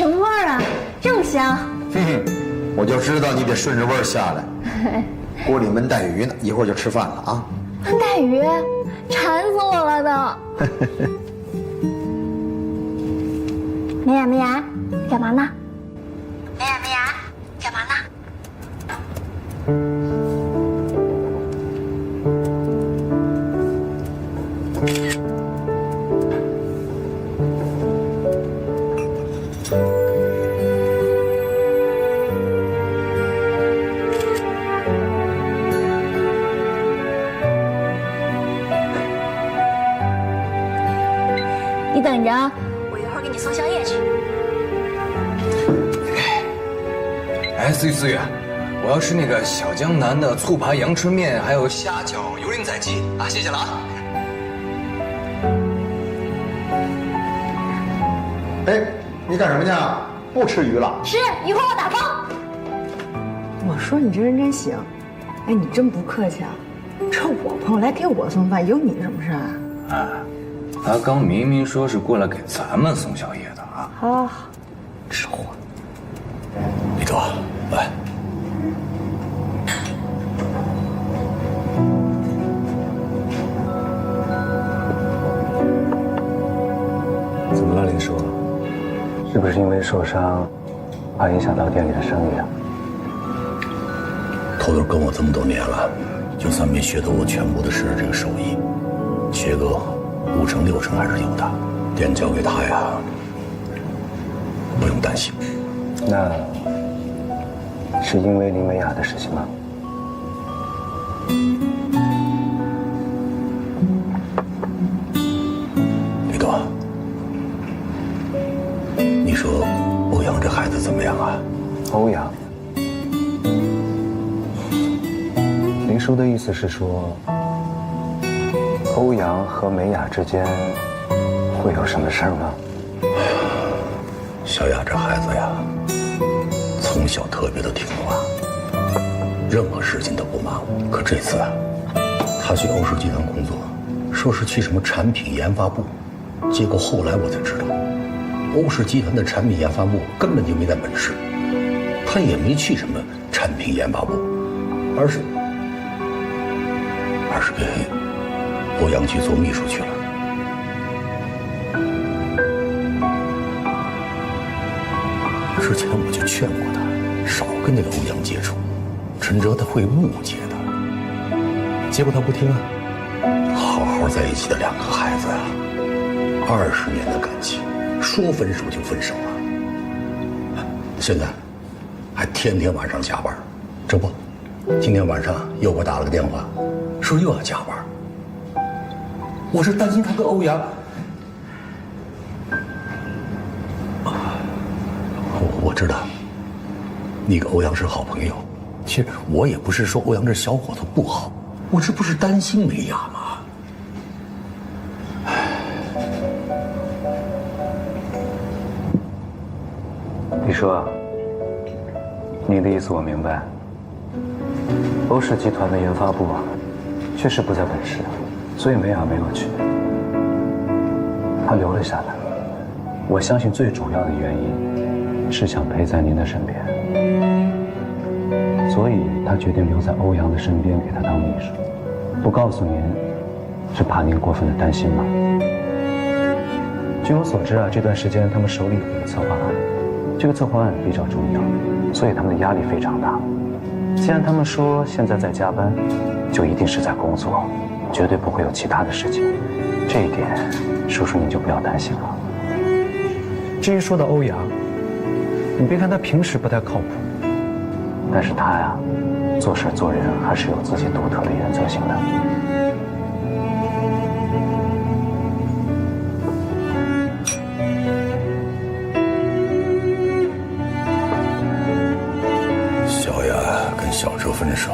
什么味儿啊？这么香！哼哼，我就知道你得顺着味儿下来。锅里焖带鱼呢，一会儿就吃饭了啊。焖带鱼，馋死我了都。美雅，美雅，干嘛呢？美雅，美雅，干嘛呢？你等着，我一会儿给你送宵夜去。哎，思雨思雨，我要吃那个小江南的醋扒阳春面，还有虾饺油淋仔鸡啊，谢谢了啊。哎，你干什么去啊？不吃鱼了？是，一会儿我打包。我说你这人真行，哎，你真不客气啊！这我朋友来给我送饭，有你什么事啊？哎，他刚明明说是过来给咱们送宵夜的啊。好，吃货。李哥，来。怎么了，林叔？是不是因为受伤，怕影响到店里的生意啊？头头跟我这么多年了，就算没学得我全部的是这个手艺，学个5成6成还是有的。店交给他呀，不用担心。那是因为林美雅的事情吗？李多，你说欧阳这孩子怎么样啊？欧阳，林叔的意思是说，欧阳和美雅之间会有什么事儿吗？小雅这孩子呀，从小特别的听话，任何事情都不马虎。可这次啊，他去欧氏集团工作，说是去什么产品研发部，结果后来我才知道，欧氏集团的产品研发部根本就没在本市，他也没去什么产品研发部，而是给欧阳去做秘书去了。之前我就劝过他，少跟那个欧阳接触，陈哲他会误解的。结果他不听啊，好好在一起的2个孩子啊，20年的感情，说分手就分手了。现在还天天晚上加班，这不，今天晚上又给我打了个电话，说又要加班。我是担心他跟欧阳。我知道，你跟欧阳是好朋友。其实我也不是说欧阳这小伙子不好，我这不是担心美雅吗？李叔，你的意思我明白。欧氏集团的研发部确实不在本市，所以美雅没有去，她留了下来。我相信最主要的原因是想陪在您的身边，所以她决定留在欧阳的身边，给他当秘书。不告诉您，是怕您过分的担心吗？据我所知啊，这段时间他们手里有一个策划案，这个策划案比较重要，所以他们的压力非常大。既然他们说现在在加班，就一定是在工作，绝对不会有其他的事情。这一点，叔叔您就不要担心了。至于说到欧阳，你别看他平时不太靠谱，但是他呀，做事做人还是有自己独特的原则性的。小雅跟小哲分手，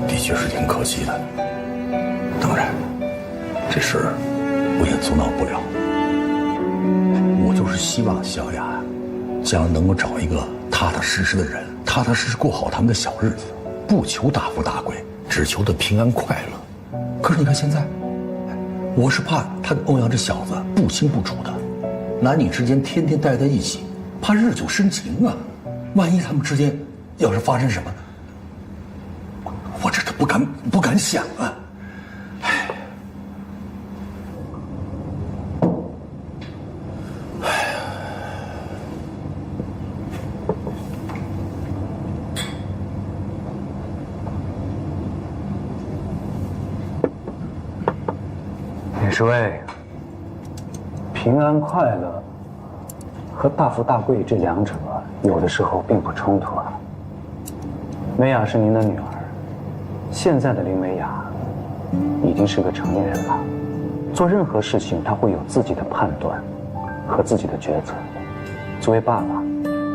的确是挺可惜的。当然，这事儿我也阻挠不了。我就是希望小雅将来能够找一个踏踏实实的人，踏踏实实过好他们的小日子，不求大富大贵，只求得平安快乐。可是你看现在，我是怕他跟欧阳这小子不清不楚的，男女之间天天待在一起，怕日久生情啊。万一他们之间要是发生什么，我这都不敢想啊。李侍卫，平安快乐和大富大贵这两者有的时候并不冲突啊。美雅是您的女儿，现在的林美雅已经是个成年人了，做任何事情她会有自己的判断和自己的抉择。作为爸爸，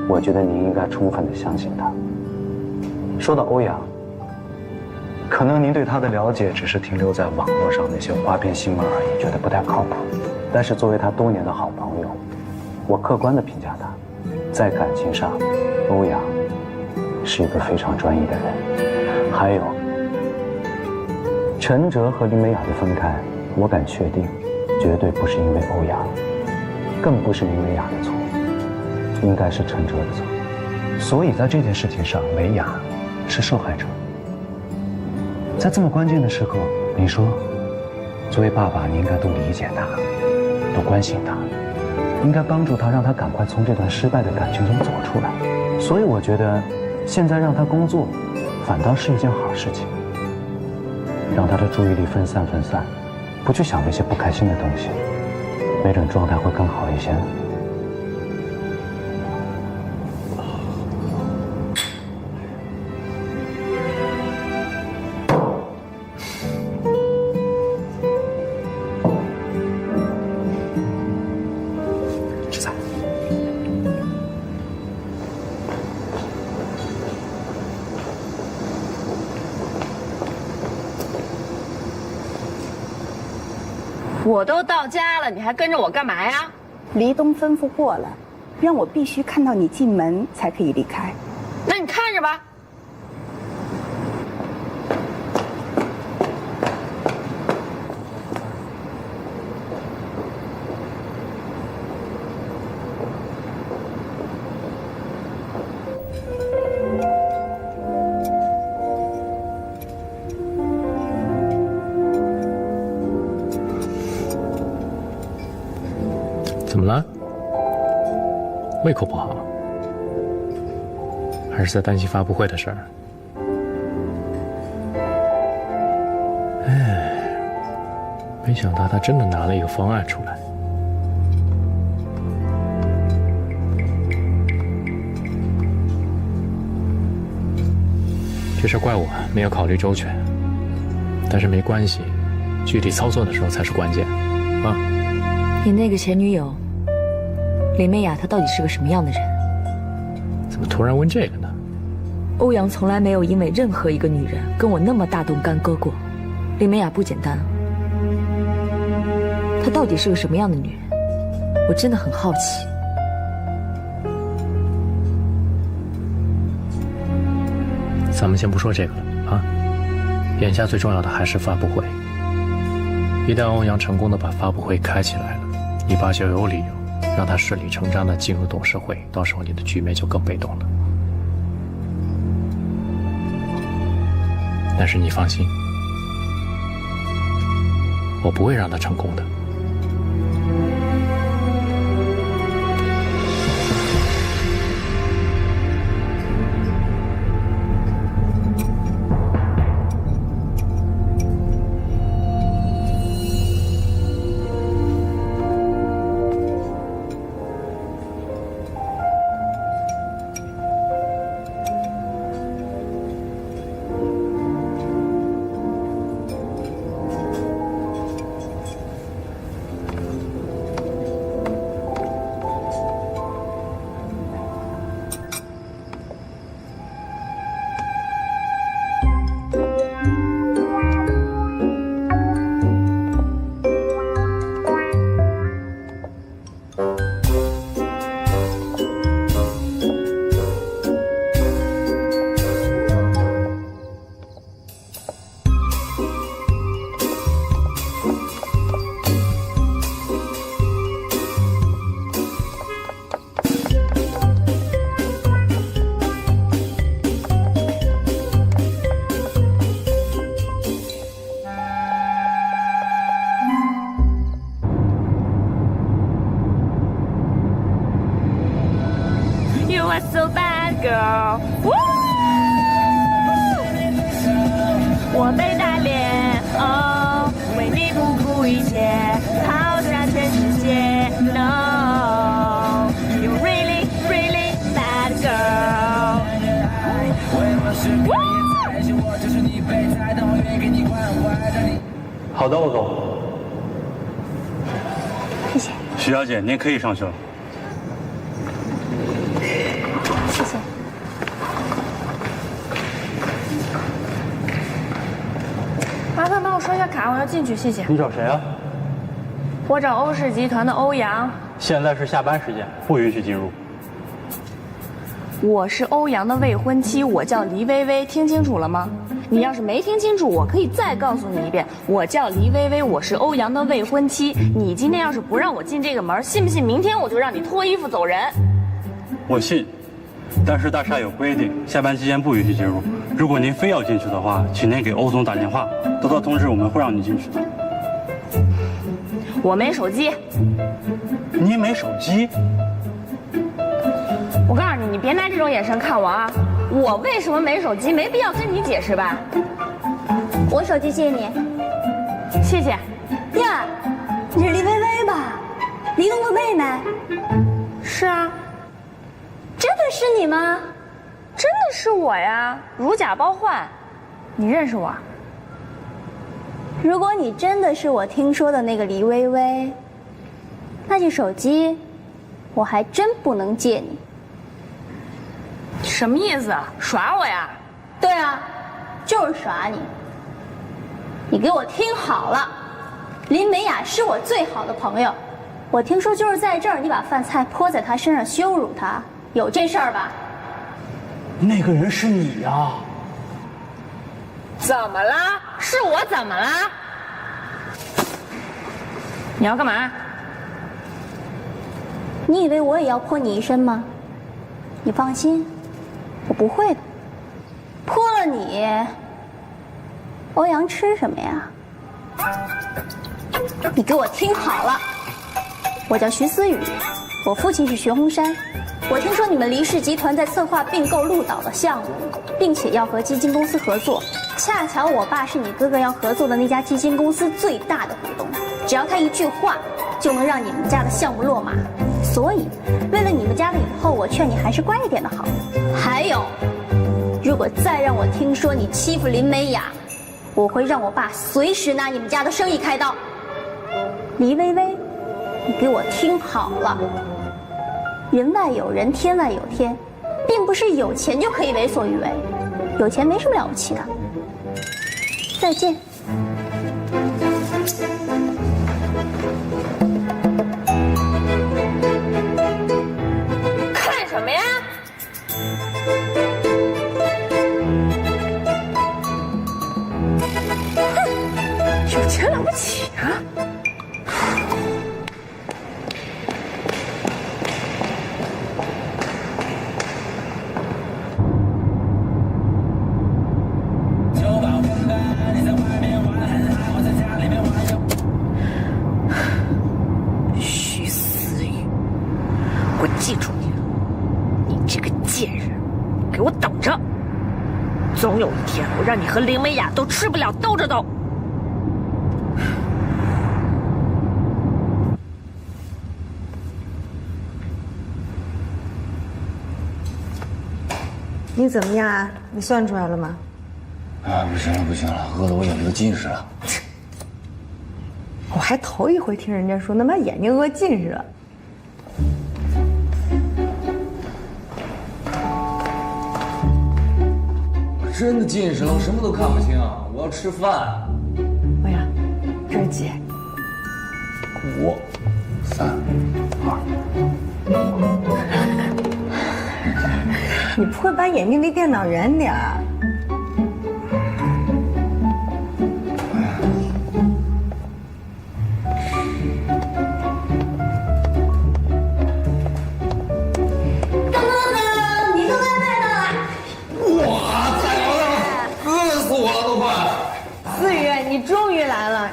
我觉得您应该充分的相信她。说到欧阳，可能您对他的了解只是停留在网络上那些花边新闻而已，觉得不太靠谱。但是作为他多年的好朋友，我客观地评价他，在感情上，欧阳是一个非常专一的人。还有，陈哲和林美雅的分开，我敢确定，绝对不是因为欧阳，更不是林美雅的错，应该是陈哲的错。所以在这件事情上，美雅是受害者。在这么关键的时候，你说，作为爸爸，你应该多理解他，多关心他，应该帮助他，让他赶快从这段失败的感情中走出来。所以我觉得，现在让他工作，反倒是一件好事情，让他的注意力分散，不去想那些不开心的东西，没准状态会更好一些。我都到家了，你还跟着我干嘛呀？黎东吩咐过了，让我必须看到你进门才可以离开。那你看着吧。怎么了？胃口不好？还是在担心发布会的事儿？哎，没想到他真的拿了一个方案出来。这事怪我没有考虑周全，但是没关系，具体操作的时候才是关键，啊！你那个前女友林美雅，她到底是个什么样的人？怎么突然问这个呢？欧阳从来没有因为任何一个女人跟我那么大动干戈过。林美雅不简单，她到底是个什么样的女人？我真的很好奇。咱们先不说这个了啊，眼下最重要的还是发布会。一旦欧阳成功的把发布会开起来了，你爸就有理由让他顺理成章的进入董事会，到时候你的局面就更被动了。但是你放心，我不会让他成功的。我 so bad girl， 我被打脸哦，为你不顾一切，抛下全世界 ，No， you really really bad girl。好的，欧总。谢谢。徐小姐，您可以上去了。谢谢。麻烦帮我刷一下卡，我要进去，谢谢。你找谁啊？我找欧氏集团的欧阳。现在是下班时间，不允许进入。我是欧阳的未婚妻，我叫黎薇薇，听清楚了吗？你要是没听清楚，我可以再告诉你一遍，我叫黎薇薇，我是欧阳的未婚妻。你今天要是不让我进这个门，信不信明天我就让你脱衣服走人？我信，但是大厦有规定，下班期间不允许进入。如果您非要进去的话，请您给欧总打电话，得到通知我们会让您进去的。我没手机。你没手机？我告诉你，你别拿这种眼神看我啊！我为什么没手机，没必要跟你解释吧？我手机借你。谢谢。呀，你是黎薇薇吧？黎东的妹妹。是啊。真的是你吗？真的是我呀，如假包换。你认识我？如果你真的是我听说的那个黎薇薇，那这手机我还真不能借你。什么意思啊？耍我呀？对啊，就是耍你。你给我听好了，林美雅是我最好的朋友。我听说就是在这儿，你把饭菜泼在她身上羞辱她，有这事儿吧？那个人是你呀？怎么了？是我怎么了？你要干嘛？你以为我也要泼你一身吗？你放心，我不会的。泼了你，欧阳吃什么呀？你给我听好了，我叫徐思雨，我父亲是徐洪山。我听说你们黎氏集团在策划并购鹿岛的项目，并且要和基金公司合作。恰巧我爸是你哥哥要合作的那家基金公司最大的股东，只要他一句话，就能让你们家的项目落马。所以，为了你们家的以后，我劝你还是乖一点的好。还有，如果再让我听说你欺负林美雅，我会让我爸随时拿你们家的生意开刀。黎薇薇，你给我听好了。人外有人，天外有天，并不是有钱就可以为所欲为，有钱没什么了不起的。再见。看什么呀？哼，有钱了不起啊！记住你了，你这个贱人，给我等着！总有一天，我让你和林美雅都吃不了兜着走。你怎么样啊？你算出来了吗？啊，不行了，不行了，饿得我眼睛都近视了。我还头一回听人家说能把眼睛饿近视了。真的近视了，我什么都看不清，我要吃饭。欧阳，这是几？5、3、2。你不会把眼睛离电脑远点儿？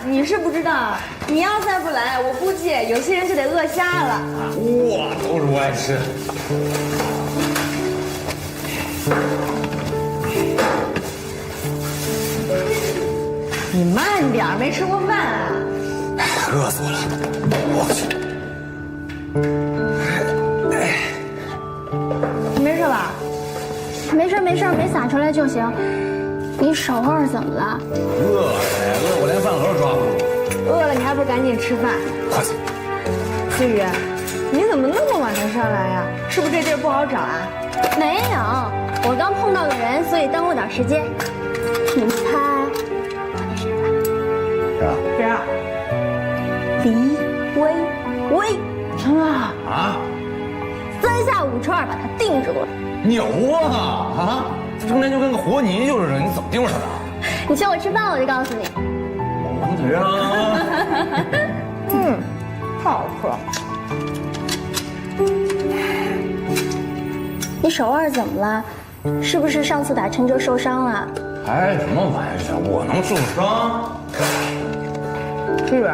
你是不知道，你要再不来，我估计有些人就得饿瞎了。哇，都是我爱吃。你慢点，没吃过饭啊？哎，饿死我了！我去。没事吧？没事没事，没洒出来就行。你手腕怎么了？饿了，我连饭盒抓不住。饿了你还不赶紧吃饭？快去！思雨，你怎么那么晚才上来呀？是不是这地儿不好找啊？没有，我刚碰到个人，所以耽误点时间。你猜到底谁吧？谁啊？黎薇薇。啊啊！3下5除2把他定住了。牛啊！这成天就跟个活泥鳅似的，你怎么盯上的？你请我吃饭，我就告诉你。猛腿啊！太好吃了。你手腕怎么了？是不是上次打陈哲受伤了？哎，什么玩意儿？我能受伤？思雨，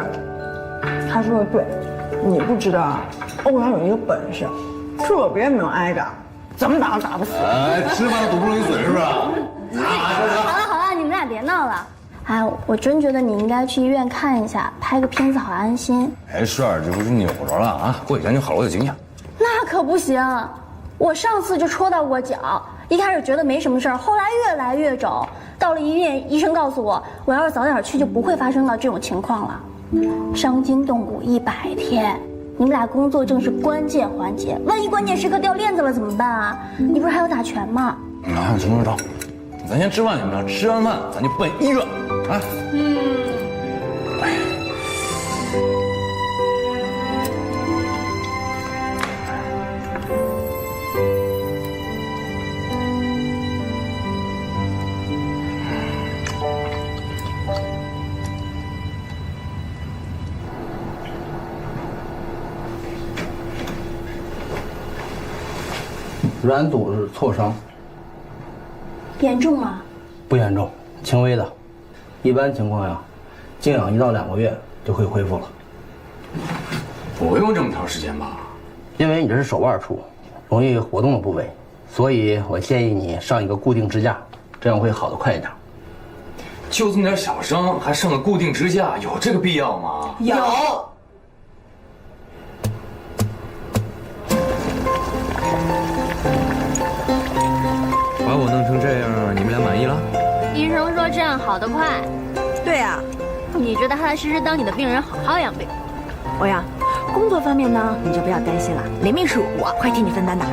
他说的对，你不知道啊，欧阳有一个本事，特别能挨打，怎么打都打不死。哎，吃饭堵不住你嘴是不是？好了好了，你们俩别闹了。哎，我真觉得你应该去医院看一下，拍个片子好安心。没事儿，这不是扭着了啊？过几天就好了，我有经验。那可不行，我上次就戳到过脚，一开始觉得没什么事儿，后来越来越肿。到了医院，医生告诉我，我要是早点去，就不会发生到这种情况了。伤筋动骨100天，你们俩工作正是关键环节，万一关键时刻掉链子了怎么办啊？你不是还要打拳吗？啊，行，咱先吃饭行不行？吃完饭咱就奔医院啊。软组织挫伤，严重吗？不严重，轻微的，一般情况呀，静养1到2个月就可以恢复了。不用这么长时间吧？因为你这是手腕处，容易活动的部位，所以我建议你上一个固定支架，这样会好得快一点。就这么点小伤，还上个固定支架，有这个必要吗？有。把我弄成这样，你们俩满意了？医生说这样好得快。对啊，你就踏踏实实当你的病人，好好养病。欧阳，工作方面呢，你就不要担心了，连命是我会替你分担的。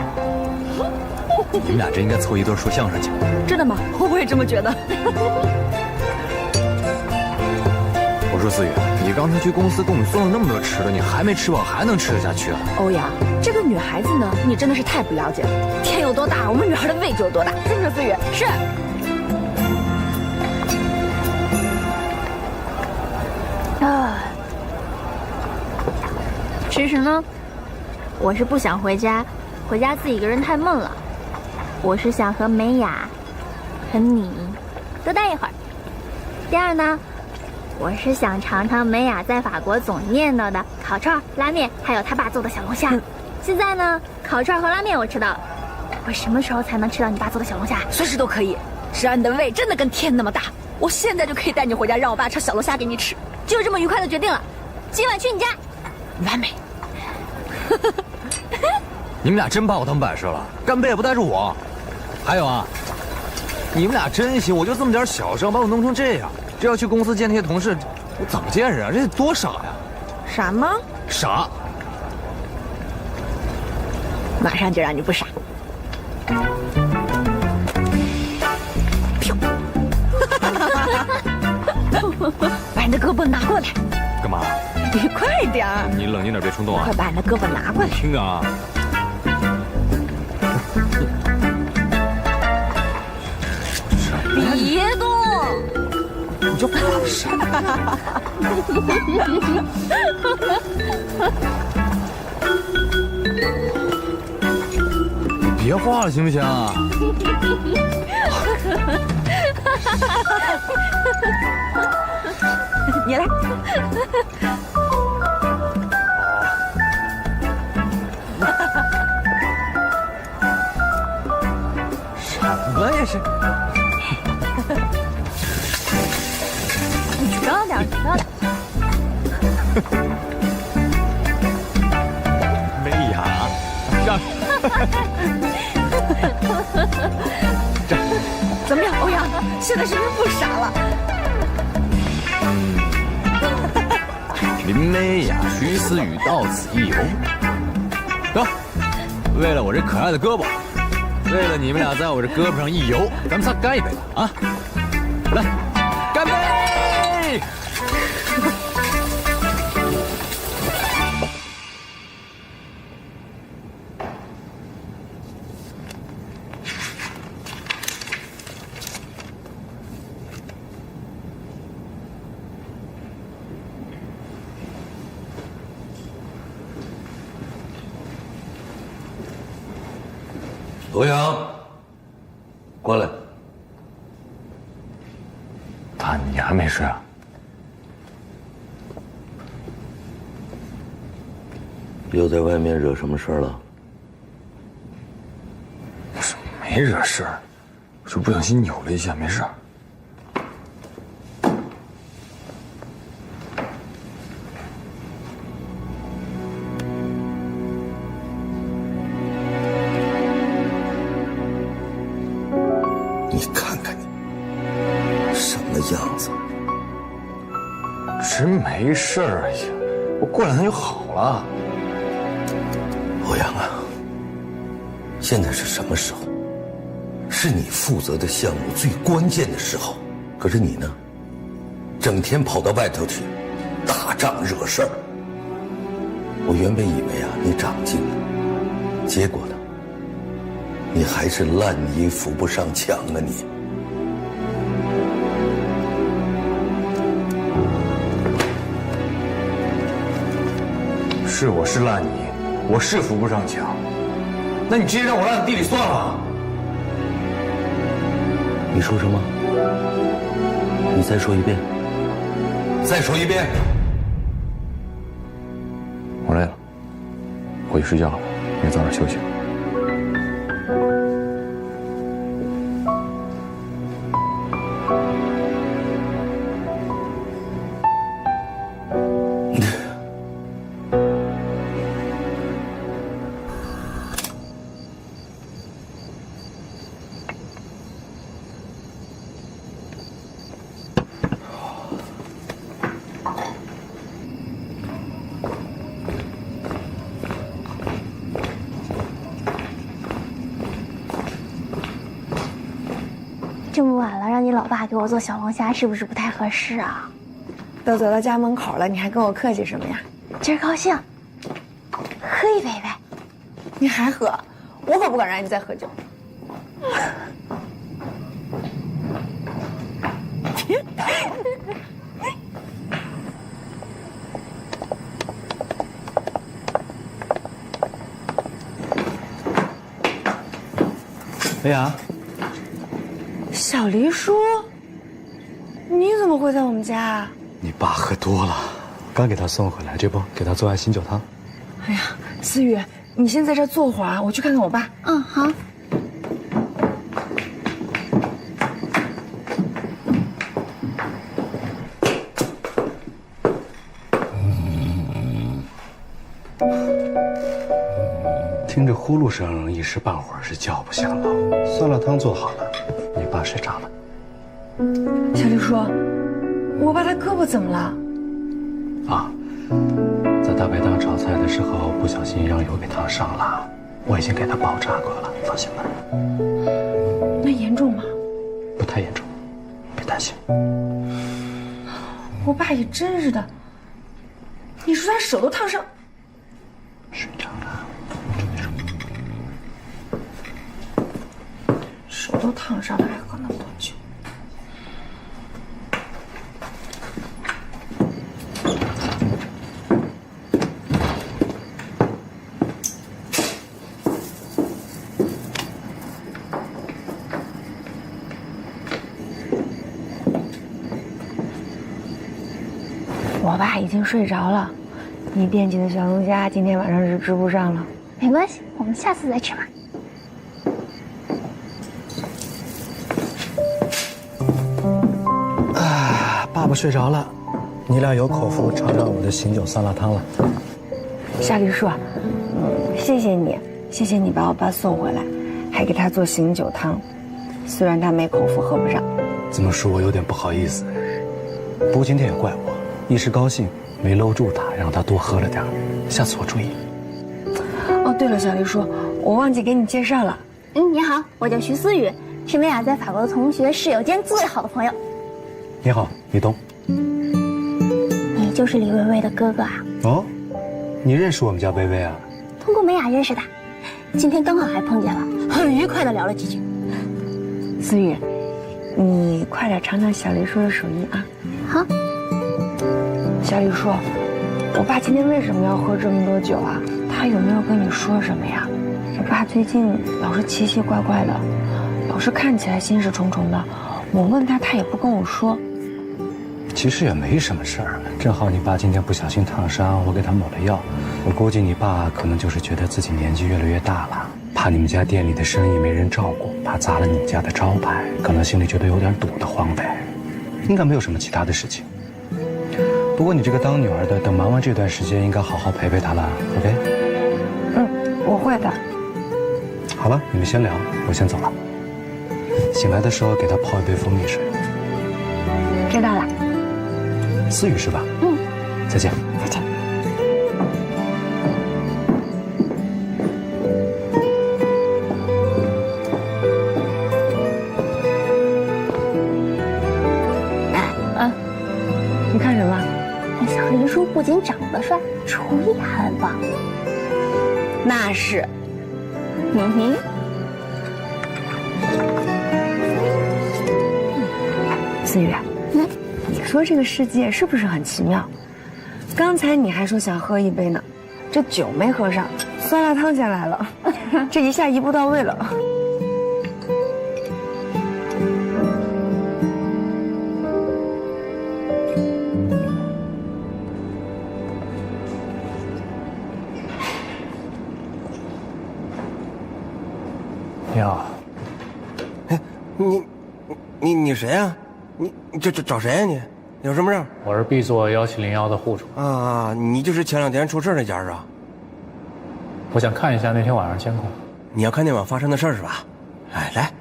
你们俩真应该凑一对说相声去。真的吗？我也这么觉得。我说思雨，你刚才去公司给我们送了那么多吃的，你还没吃饱，还能吃得下去啊？欧阳，这个女孩子呢，你真的是太不了解了。天有多大，我们女孩的胃就有多大，是不是思雨？是。啊，其实呢，我是不想回家，回家自己一个人太闷了。我是想和美雅，和你多待一会儿。第二呢，我是想尝尝美雅在法国总念叨的烤串、拉面，还有她爸做的小龙虾。现在呢，烤串和拉面我吃到了，我什么时候才能吃到你爸做的小龙虾？随时都可以。只要你的胃真的跟天那么大，我现在就可以带你回家，让我爸炒小龙虾给你吃。就这么愉快的决定了，今晚去你家。完美。你们俩真把我当摆设了，干杯也不带着我。还有啊，你们俩真行，我就这么点小伤，把我弄成这样，这要去公司见那些同事，我怎么见人啊？这得多傻呀！傻吗？傻。马上就让你不傻。把你的胳膊拿过来。干嘛？你快点儿！你冷静点，别冲动啊！快把你的胳膊拿过来。听着啊！别动！你就怕啥？你别画了，行不行？你来。什事。你不要点，不要点。美雅，上。怎么样，欧阳？现在是不是不傻了？林美雅、徐思雨到此一游。得，为了我这可爱的胳膊，为了你们俩在我这胳膊上一游，咱们仨干一杯吧！啊，来，干杯！欧阳，过来。爸，你还没睡啊？又在外面惹什么事儿了？没惹事儿，我就不小心扭了一下，没事。你看看你，什么样子？真没事儿呀，我过两天就好了。欧阳啊，现在是什么时候？是你负责的项目最关键的时候。可是你呢，整天跑到外头去，打仗惹事儿。我原本以为啊，你长进了，结果呢，你还是烂泥扶不上墙啊你！是我是烂泥，我是扶不上墙。那你直接让我烂在地里算了。你说什么？你再说一遍。再说一遍。我累了，回去睡觉了，明天早点休息。这么晚了，让你老爸给我做小龙虾，是不是不太合适啊？都走到家门口了，你还跟我客气什么呀？今儿高兴，喝一杯呗。你还喝？我可不敢让你再喝酒。薇娅，小黎叔，你怎么会在我们家啊？你爸喝多了，刚给他送回来，这不给他做完醒酒汤。哎呀，思雨，你先在这坐会儿啊，我去看看我爸。嗯，好。听着呼噜声，一时半会儿是叫不醒了。酸辣汤做好了，你爸睡着了。小黎叔，我爸他胳膊怎么了？啊，在大排档炒菜的时候不小心让油给烫伤了，我已经给他包扎过了，放心吧。那严重吗？不太严重，别担心。我爸也真是的，你说他手都烫伤，睡着了。手都烫伤了，还喝那么多酒。我爸已经睡着了，你惦记的小龙虾今天晚上是吃不上了。没关系，我们下次再吃嘛。爸睡着了，你俩有口福尝尝我的醒酒酸辣汤了。夏丽树，谢谢你，谢谢你把我爸送回来，还给他做醒酒汤，虽然他没口福喝不上。这么说我有点不好意思，不过今天也怪我，一时高兴没搂住他，让他多喝了点，下次我注意。哦，对了，小丽叔，我忘记给你介绍了。你好，我叫徐思雨，是薇娅在法国的同学、室友兼最好的朋友。你好，李东。你就是李薇薇的哥哥啊？哦，你认识我们家薇薇啊？通过美雅认识的，今天刚好还碰见了，很愉快的聊了几句。思雨，你快点尝尝小丽叔的手艺啊！好。小丽叔，我爸今天为什么要喝这么多酒啊？他有没有跟你说什么呀？我爸最近老是奇奇怪怪的，老是看起来心事重重的。我问他，他也不跟我说。其实也没什么事儿，正好你爸今天不小心烫伤，我给他抹了药。我估计你爸可能就是觉得自己年纪越来越大了，怕你们家店里的生意没人照顾，怕砸了你们家的招牌，可能心里觉得有点堵得慌呗。应该没有什么其他的事情。不过你这个当女儿的，等忙完这段时间，应该好好陪陪她了 ，OK？ 我会的。好了，你们先聊，我先走了。醒来的时候给她泡一杯蜂蜜水。知道了。思雨是吧？再见。再见。你看什么？小黎叔不仅长得帅，厨艺还很棒。那是。思雨，你说这个世界是不是很奇妙？刚才你还说想喝一杯呢，这酒没喝上，酸辣汤先来了，这一下一步到位了。你好。哎，你谁呀？你找谁呀？你有什么事？我是 B 座1701的户主啊，你就是前2天出事那家是吧？我想看一下那天晚上监控。你要看那晚发生的事是吧？哎，来。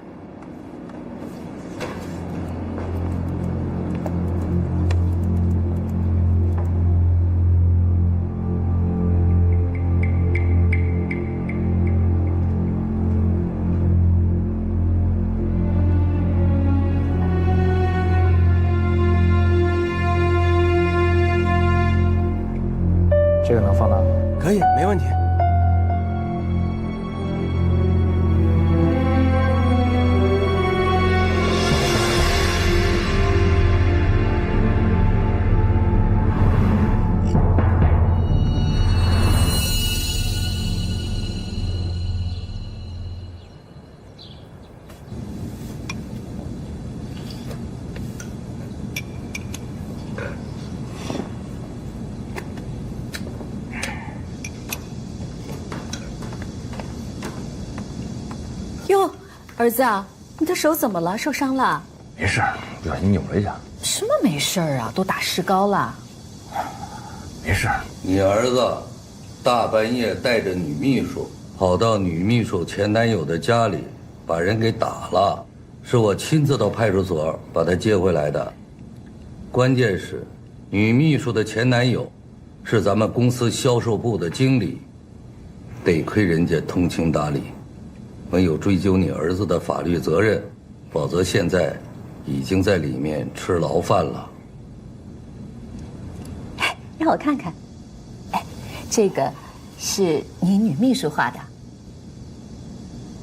这个能放哪？可以，没问题。哟，儿子啊，你的手怎么了？受伤了？没事，不小心扭了一下。什么没事啊？都打石膏了。没事。你儿子大半夜带着女秘书跑到女秘书前男友的家里，把人给打了，是我亲自到派出所把他接回来的。关键是，女秘书的前男友是咱们公司销售部的经理，得亏人家通情达理，没有追究你儿子的法律责任，否则现在已经在里面吃牢饭了。让我看看，哎，这个是你女秘书画的，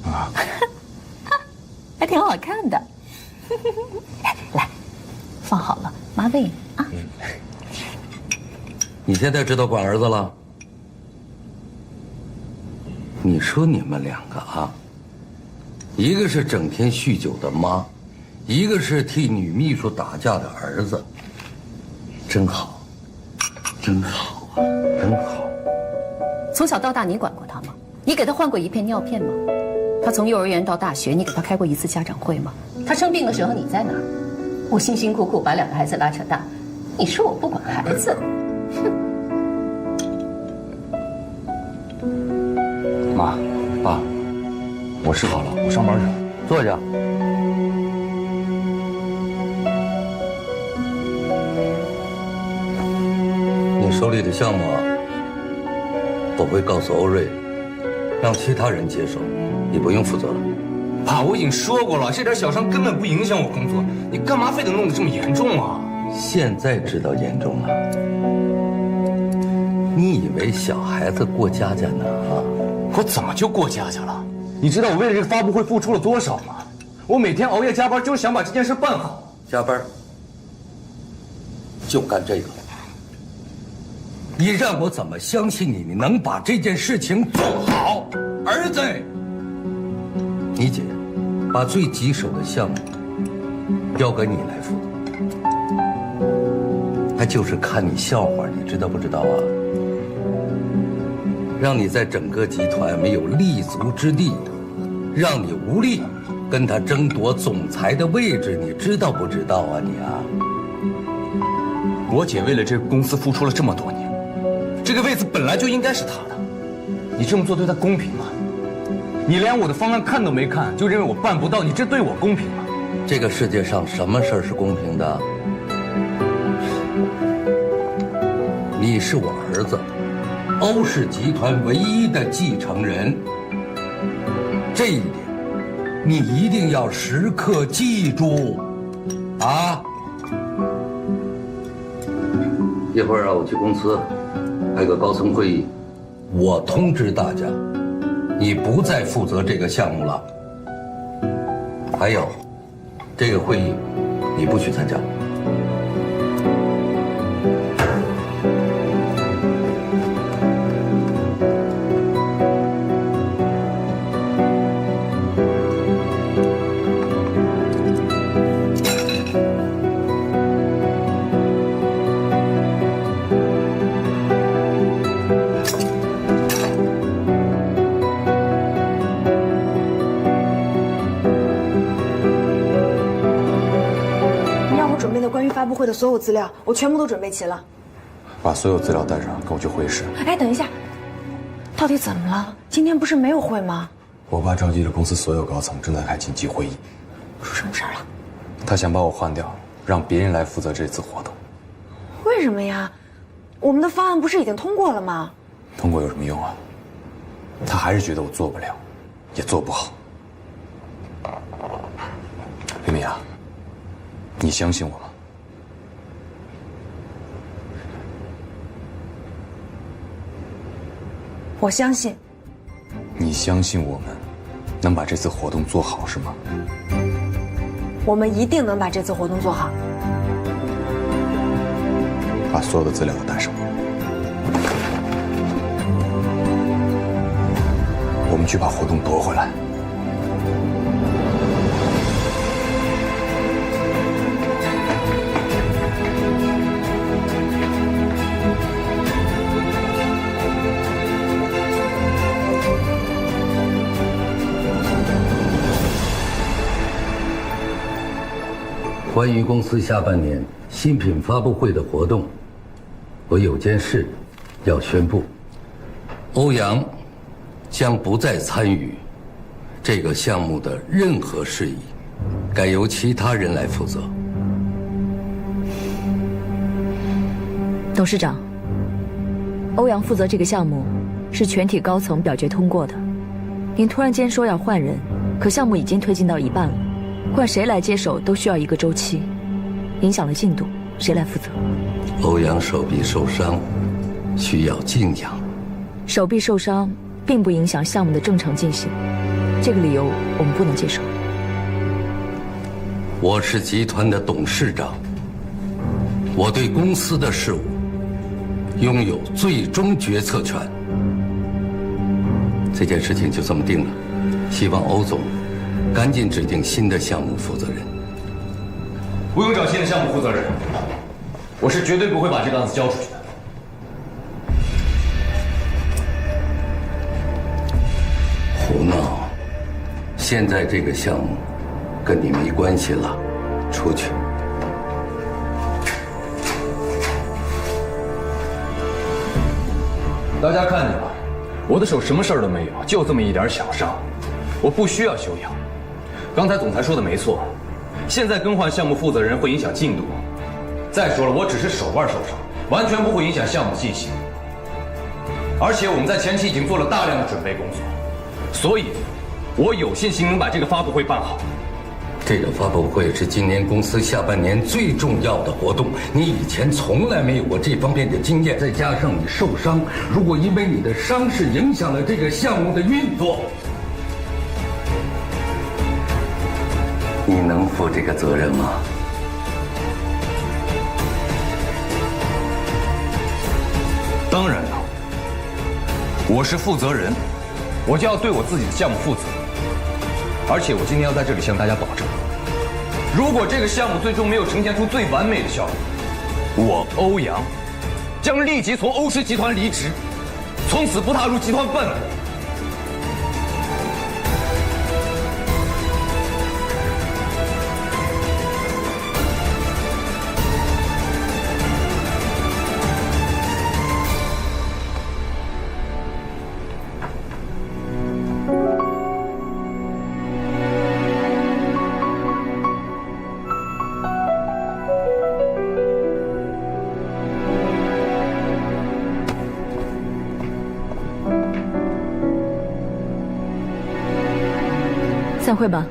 啊，还挺好看的。来，放好了，妈喂你啊。你现在知道管儿子了？你说你们两个啊，一个是整天酗酒的妈，一个是替女秘书打架的儿子，真好，真好啊，真好。从小到大你管过他吗？你给他换过一片尿片吗？他从幼儿园到大学，你给他开过一次家长会吗？他生病的时候你在哪儿？我辛辛苦苦把2个孩子拉扯大，你说我不管孩子？妈，爸，我吃好了，我上班去了。坐下。你手里的项目啊，我会告诉欧瑞，让其他人接手，你不用负责了。爸，我已经说过了，这点小伤根本不影响我工作，你干嘛非得弄得这么严重啊？现在知道严重了。你以为小孩子过家家呢啊？我怎么就过家家了？你知道我为了这个发布会付出了多少吗？我每天熬夜加班，就是想把这件事办好。加班就干这个？你让我怎么相信你能把这件事情做好？儿子，你姐把最棘手的项目交给你来负责，她就是看你笑话，你知道不知道啊？让你在整个集团没有立足之地，让你无力跟他争夺总裁的位置，你知道不知道啊你啊？我姐为了这个公司付出了这么多年，这个位子本来就应该是她的。你这么做对她公平吗？你连我的方案看都没看，就认为我办不到，你这对我公平吗？这个世界上什么事儿是公平的？你是我儿子，欧氏集团唯一的继承人，这一点你一定要时刻记住，啊！一会儿啊，我去公司开个高层会议，我通知大家，你不再负责这个项目了。还有，这个会议你不许参加。关于发布会的所有资料，我全部都准备齐了。把所有资料带上，跟我去会议室。哎，等一下，到底怎么了？今天不是没有会吗？我爸召集了公司所有高层，正在开紧急会议。出什么事儿了？他想把我换掉，让别人来负责这次活动。为什么呀？我们的方案不是已经通过了吗？通过有什么用啊？他还是觉得我做不了，也做不好。李敏啊，你相信我吗？我相信。你相信我们能把这次活动做好是吗？我们一定能把这次活动做好。把所有的资料都带上。我们去把活动夺回来。关于公司下半年新品发布会的活动，我有件事要宣布：欧阳将不再参与这个项目的任何事宜，改由其他人来负责。董事长，欧阳负责这个项目是全体高层表决通过的。您突然间说要换人，可项目已经推进到一半了。换谁来接手都需要一个周期，影响了进度，谁来负责？欧阳手臂受伤，需要静养。手臂受伤并不影响项目的正常进行，这个理由我们不能接受。我是集团的董事长，我对公司的事务拥有最终决策权。这件事情就这么定了，希望欧总赶紧指定新的项目负责人。不用找新的项目负责人，我是绝对不会把这个案子交出去的。胡闹！现在这个项目跟你没关系了，出去。大家看见了，我的手什么事儿都没有，就这么一点小伤，我不需要休养。刚才总裁说的没错，现在更换项目负责人会影响进度。再说了，我只是手腕受伤，完全不会影响项目进行。而且我们在前期已经做了大量的准备工作，所以，我有信心能把这个发布会办好。这个发布会是今年公司下半年最重要的活动，你以前从来没有过这方面的经验，再加上你受伤，如果因为你的伤势影响了这个项目的运作，你能负这个责任吗？当然了，我是负责人，我就要对我自己的项目负责。而且我今天要在这里向大家保证，如果这个项目最终没有呈现出最完美的效果，我欧阳将立即从欧石集团离职，从此不踏入集团半步。散会吧。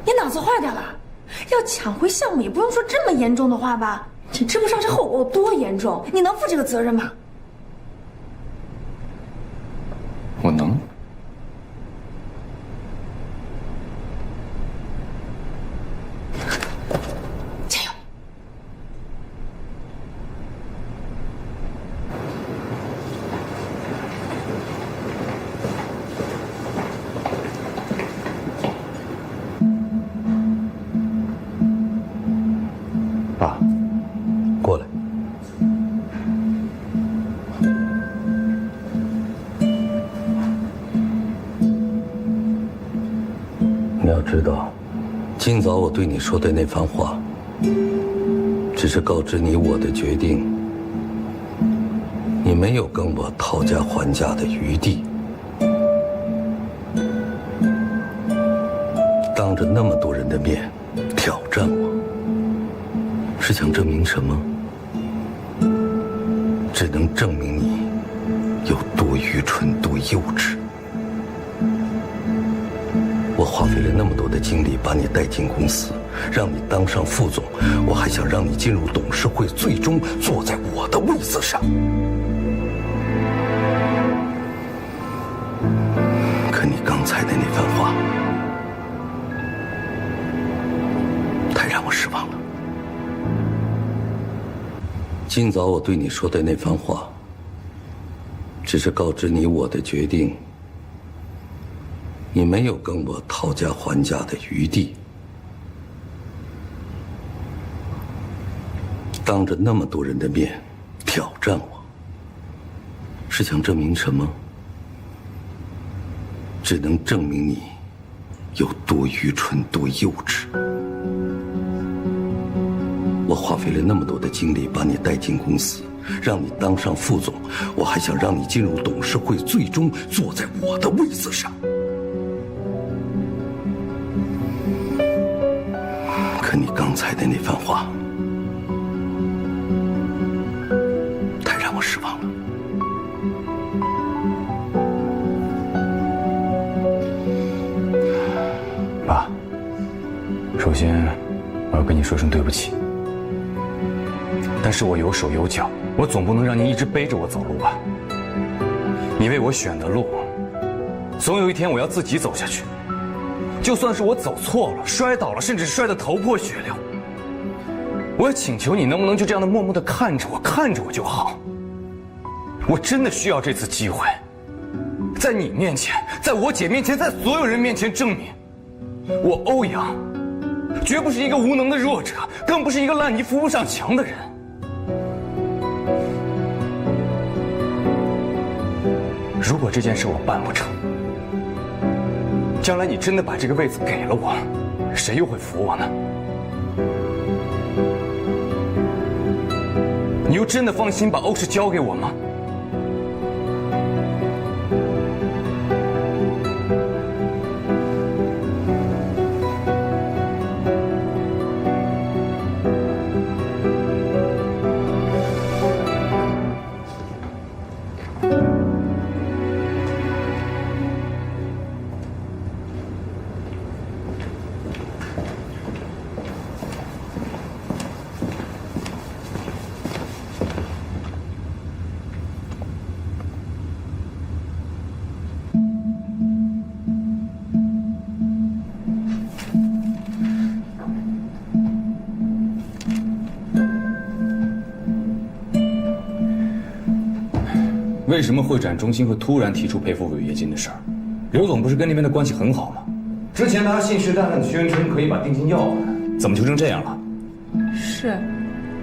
你脑子坏掉了？要抢回项目也不用说这么严重的话吧？你知不知道这后果有多严重？你能负这个责任吗？我能。加油！爸，过来。你要知道，今早我对你说的那番话，只是告知你我的决定。你没有跟我讨价还价的余地。当着那么多人的面挑战我，是想证明什么？只能证明你有多愚蠢、多幼稚。我花费了那么多的精力把你带进公司，让你当上副总，我还想让你进入董事会，最终坐在我的位子上。可你刚才的那番话，太让我失望了。今早我对你说的那番话，只是告知你我的决定。你没有跟我讨价还价的余地。当着那么多人的面挑战我，是想证明什么？只能证明你有多愚蠢、多幼稚。我花费了那么多的精力把你带进公司，让你当上副总，我还想让你进入董事会，最终坐在我的位子上。可你刚才的那番话，太让我失望了。爸，首先我要跟你说声对不起。但是我有手有脚，我总不能让您一直背着我走路吧？你为我选的路，总有一天我要自己走下去。就算是我走错了、摔倒了，甚至摔得头破血流，我也请求你能不能就这样的默默地看着我就好。我真的需要这次机会，在你面前，在我姐面前，在所有人面前证明，我欧阳绝不是一个无能的弱者，更不是一个烂泥扶不上墙的人。如果这件事我办不成，将来你真的把这个位子给了我，谁又会服我呢？你又真的放心把欧氏交给我吗？为什么会展中心会突然提出赔付违约金的事儿？刘总不是跟那边的关系很好吗？之前他还信誓旦旦地宣称可以把定金要回来，怎么就成这样了？是，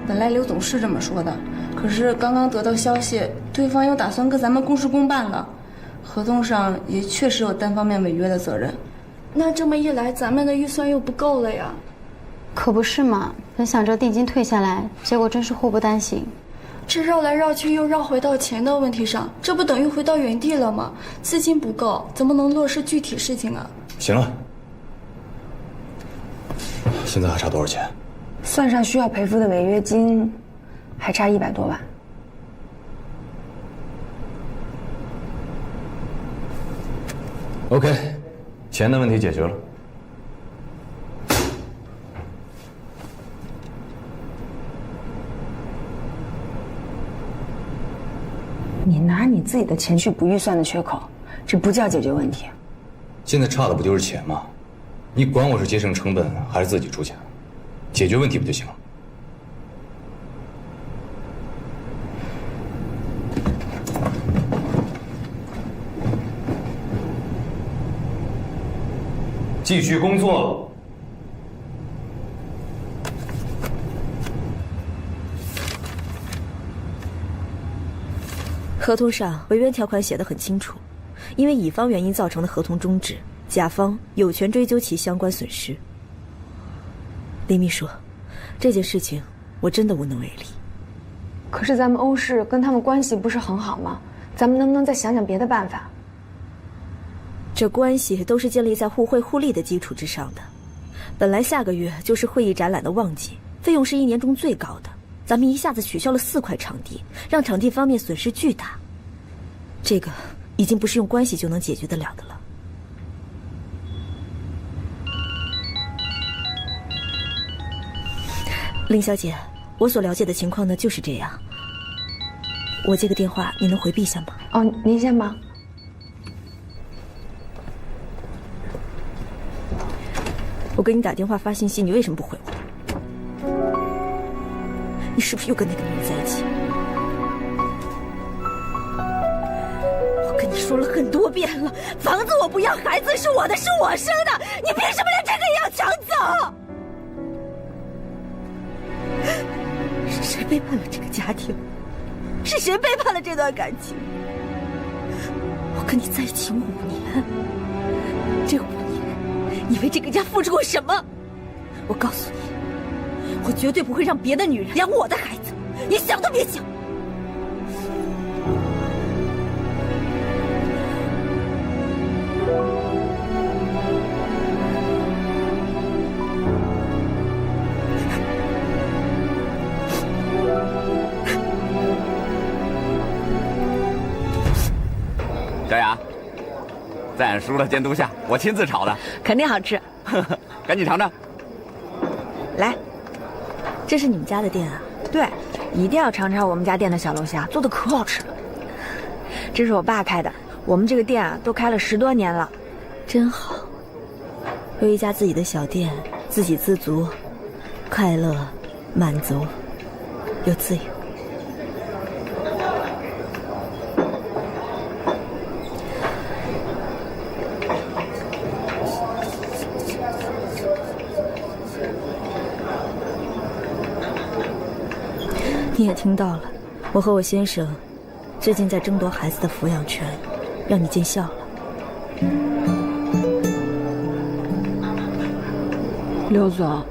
本来刘总是这么说的，可是刚刚得到消息，对方又打算跟咱们公事公办了，合同上也确实有单方面违约的责任。那这么一来，咱们的预算又不够了呀。可不是嘛，本想着定金退下来，结果真是祸不单行。这绕来绕去又绕回到钱的问题上，这不等于回到原地了吗？资金不够，怎么能落实具体事情啊？行了，现在还差多少钱？算上需要赔付的违约金，还差100多万。OK， 钱的问题解决了。你拿你自己的钱去补预算的缺口，这不叫解决问题。现在差的不就是钱吗？你管我是节省成本还是自己出钱，解决问题不就行了？继续工作。合同上违约条款写得很清楚，因为乙方原因造成的合同终止，甲方有权追究其相关损失。林秘书，这件事情我真的无能为力。可是咱们欧氏跟他们关系不是很好吗？咱们能不能再想想别的办法？这关系都是建立在互惠互利的基础之上的。本来下个月就是会议展览的旺季，费用是1年中最高的。咱们一下子取消了4块场地，让场地方面损失巨大。这个已经不是用关系就能解决得了的了。林小姐，我所了解的情况呢就是这样。我这个电话你能回避一下吗？哦，您先忙。我给你打电话发信息，你为什么不回我？你是不是又跟那个女人在一起？我跟你说了很多遍了，房子我不要，孩子是我的，是我生的，你凭什么连这个也要抢走？是谁背叛了这个家庭？是谁背叛了这段感情？我跟你在一起5年，这5年，你为这个家付出过什么？我告诉你。我绝对不会让别的女人养我的孩子，你想都别想！小雅，在俺叔的监督下，我亲自炒的，肯定好吃。赶紧尝尝。来。这是你们家的店啊？对，一定要尝尝我们家店的小龙虾，做的可好吃了。这是我爸开的，我们这个店啊都开了10多年了，真好。有一家自己的小店，自给自足，快乐、满足，又自由。你也听到了，我和我先生最近在争夺孩子的抚养权，让你见笑了。刘总，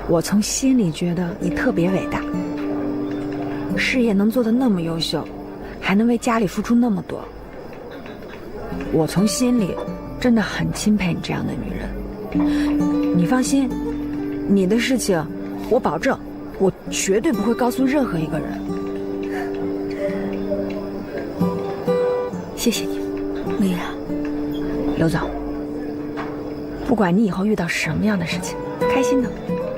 我从心里觉得你特别伟大，事业能做得那么优秀，还能为家里付出那么多，我从心里真的很钦佩你这样的女人。你放心，你的事情我保证，我绝对不会告诉任何一个人。谢谢你，薇娅。刘总，不管你以后遇到什么样的事情，开心的，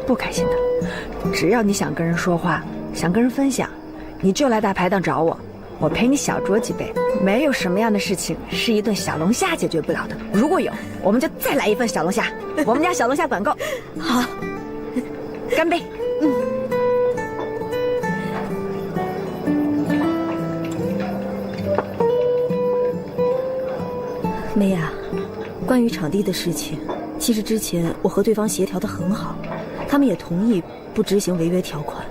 不开心的，只要你想跟人说话，想跟人分享，你就来大排档找我，我陪你小酌几杯。没有什么样的事情是一顿小龙虾解决不了的，如果有，我们就再来一份小龙虾，我们家小龙虾管够。好，干杯。薇娅，关于场地的事情，其实之前我和对方协调得很好，他们也同意不执行违约条款。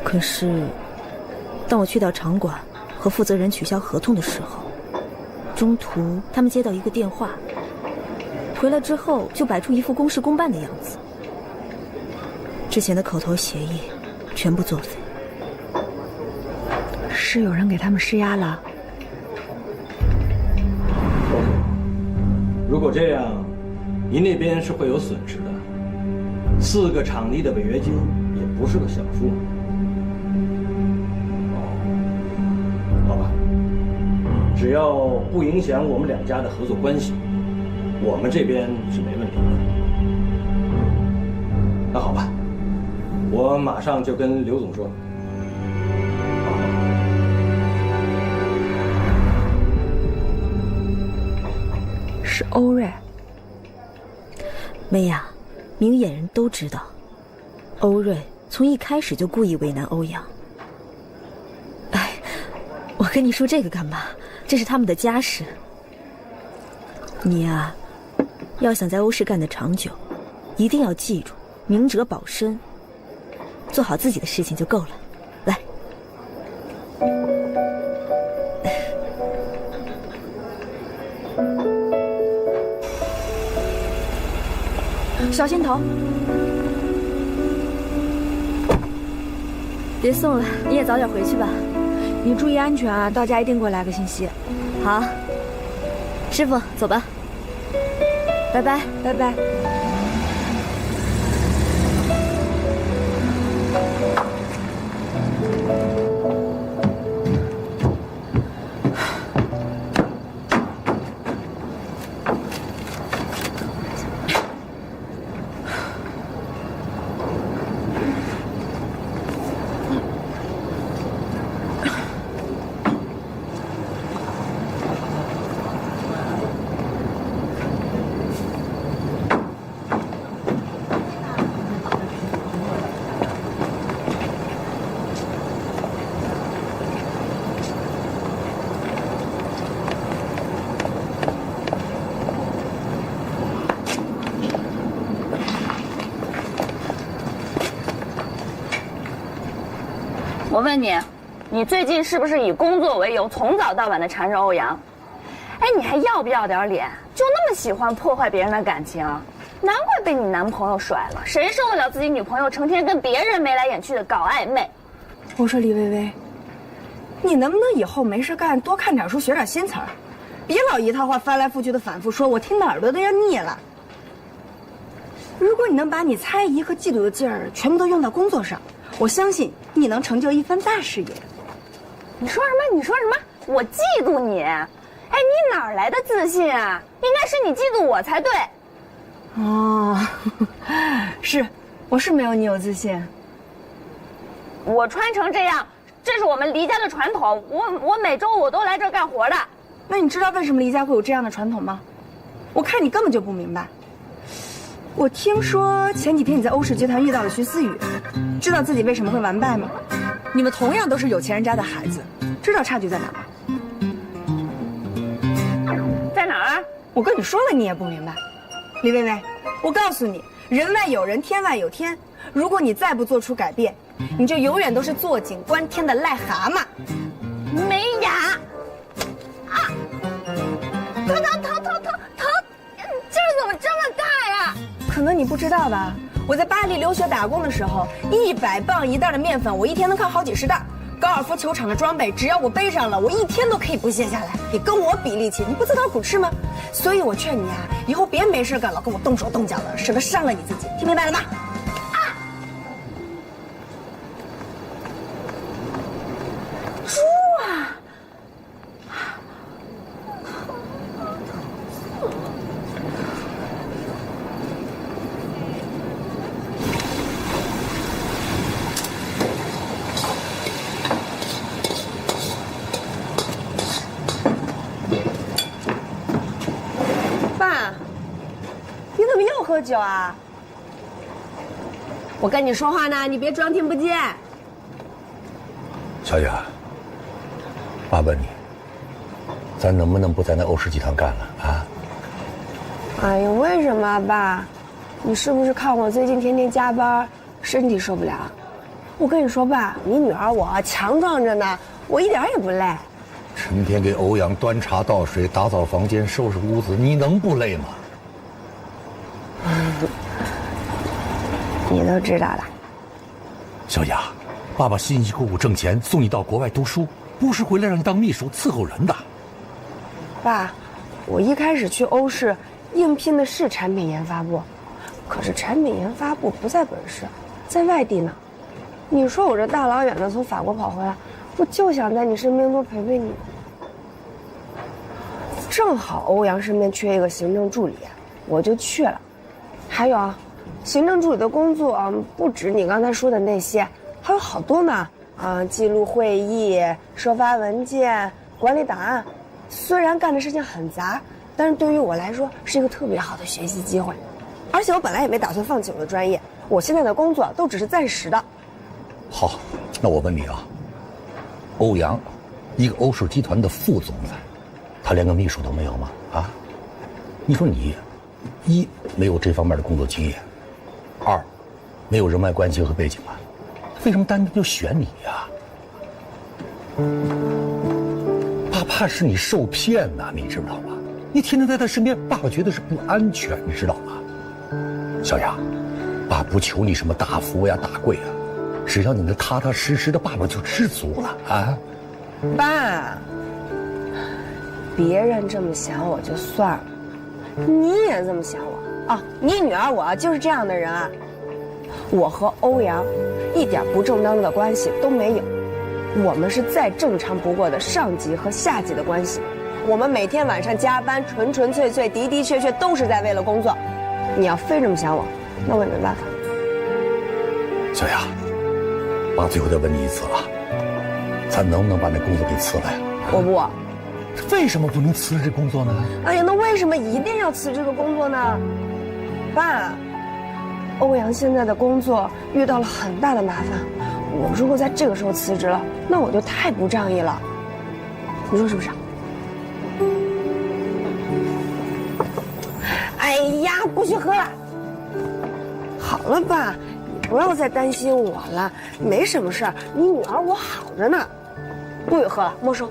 可是，当我去到场馆和负责人取消合同的时候，中途他们接到一个电话，回来之后就摆出一副公事公办的样子，之前的口头协议全部作废。是有人给他们施压了？如果这样，您那边是会有损失的。4个场地的违约金也不是个小数。好吧，只要不影响我们2家的合作关系，我们这边是没问题的。那好吧，我马上就跟刘总说。是欧瑞。薇娅，明眼人都知道，欧瑞从一开始就故意为难欧阳。哎，我跟你说这个干嘛？这是他们的家事。你呀，要想在欧氏干得长久，一定要记住明哲保身，做好自己的事情就够了。来。小心头。别送了，你也早点回去吧。你注意安全啊，到家一定给我来个信息。好，师傅，走吧。拜拜，拜拜。我问你，你最近是不是以工作为由，从早到晚的缠着欧阳？哎，你还要不要点脸？就那么喜欢破坏别人的感情，难怪被你男朋友甩了。谁受得了自己女朋友成天跟别人眉来眼去的搞暧昧？我说李薇薇，你能不能以后没事干多看点书，学点新词儿，别老一套话翻来覆去的反复说，我听的耳朵都要腻了。如果你能把你猜疑和嫉妒的劲儿全部都用到工作上，我相信你能成就一番大事业。你说什么？你说什么？我嫉妒你？哎，你哪来的自信啊？应该是你嫉妒我才对。哦，是，我是没有你有自信。我穿成这样，这是我们黎家的传统。我每周我都来这儿干活的。那你知道为什么黎家会有这样的传统吗？我看你根本就不明白。我听说前几天你在欧氏集团遇到了徐思雨，知道自己为什么会完败吗？你们同样都是有钱人家的孩子，知道差距在哪吗？在哪儿？我跟你说了，你也不明白。李薇薇，我告诉你，人外有人，天外有天。如果你再不做出改变，你就永远都是坐井观天的癞蛤蟆。没牙啊！疼！劲儿怎么这么大呀？可能你不知道吧，我在巴黎留学打工的时候，100磅一袋的面粉，我一天能扛好几10袋。高尔夫球场的装备，只要我背上了，我一天都可以不卸下来。你跟我比力气，你不自讨苦吃吗？所以我劝你啊，以后别没事干老跟我动手动脚的，省得伤了你自己，听明白了吗？猪啊！爸，你怎么又喝酒啊？我跟你说话呢，你别装听不见。小雅，爸问你，咱能不能不在那欧式集团干了啊？哎呀，为什么啊，爸？你是不是看我最近天天加班，身体受不了？我跟你说，爸，你女儿我强壮着呢，我一点也不累。成天给欧阳端茶倒水、打扫房间、收拾屋子，你能不累吗？你都知道了。小雅，爸爸辛辛苦苦挣钱送你到国外读书，不是回来让你当秘书伺候人的。爸，我一开始去欧式应聘的是产品研发部，可是产品研发部不在本市，在外地呢。你说我这大老远的从法国跑回来，我就想在你身边多陪陪你。正好欧阳身边缺一个行政助理，我就去了。还有啊，行政助理的工作啊，不止你刚才说的那些，还有好多呢。记录会议、收发文件、管理档案。虽然干的事情很杂，但是对于我来说是一个特别好的学习机会。而且我本来也没打算放弃我的专业，我现在的工作都只是暂时的。好，那我问你啊，欧阳，一个欧式集团的副总裁，他连个秘书都没有吗？啊，你说你，一没有这方面的工作经验，二没有人脉关系和背景啊，为什么单单就选你呀？爸怕是你受骗呐，你知道吗？你天天在他身边，爸爸觉得是不安全，你知道吗？小雅，爸不求你什么大富呀、大贵啊，只要你能踏踏实实的，爸爸就知足了啊。爸，别人这么想我就算了，你也这么想我啊？你女儿我就是这样的人啊。我和欧阳一点不正当的关系都没有，我们是再正常不过的上级和下级的关系。我们每天晚上加班，纯纯粹粹、的的确确都是在为了工作。你要非这么想我，那我也没办法。小雅，爸最后再问你一次啊，咱能不能把那工作给辞了呀？我不。为什么不能辞了这工作呢？哎呀，那为什么一定要辞这个工作呢？爸，欧阳现在的工作遇到了很大的麻烦，我如果在这个时候辞职了，那我就太不仗义了。你说是不是？哎呀，不许喝了。好了爸，你不要再担心我了，没什么事儿，你女儿我好着呢。不许喝了，没收。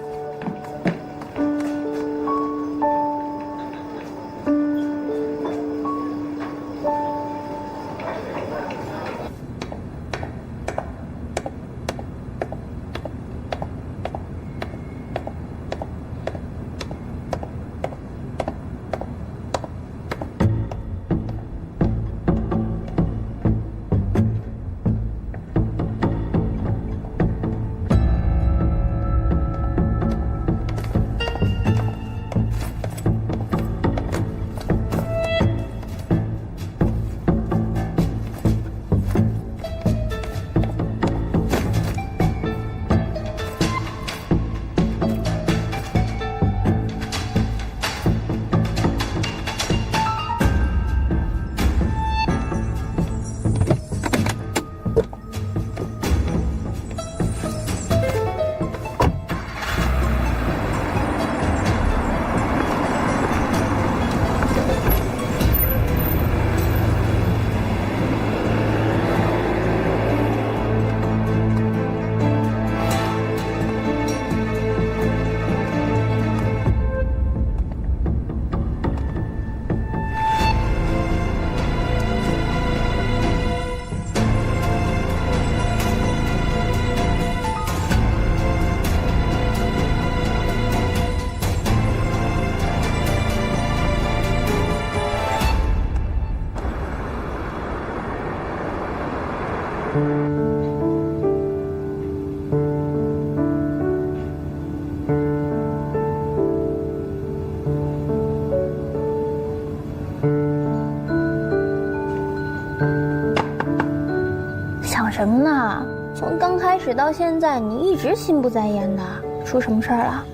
想什么呢？从刚开始到现在，你一直心不在焉的，出什么事儿了？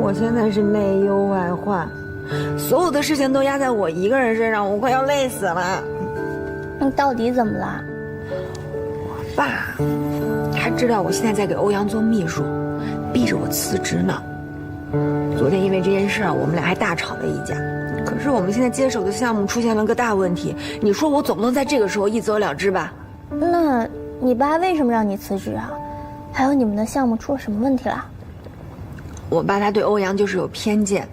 我现在是内忧外患，所有的事情都压在我一个人身上，我快要累死了。你到底怎么了？我爸，他知道我现在在给欧阳做秘书，逼着我辞职呢。昨天因为这件事我们俩还大吵了一架。可是我们现在接手的项目出现了个大问题，你说我总不能在这个时候一走了之吧？那你爸为什么让你辞职啊？还有你们的项目出了什么问题了？我爸他对欧阳就是有偏见，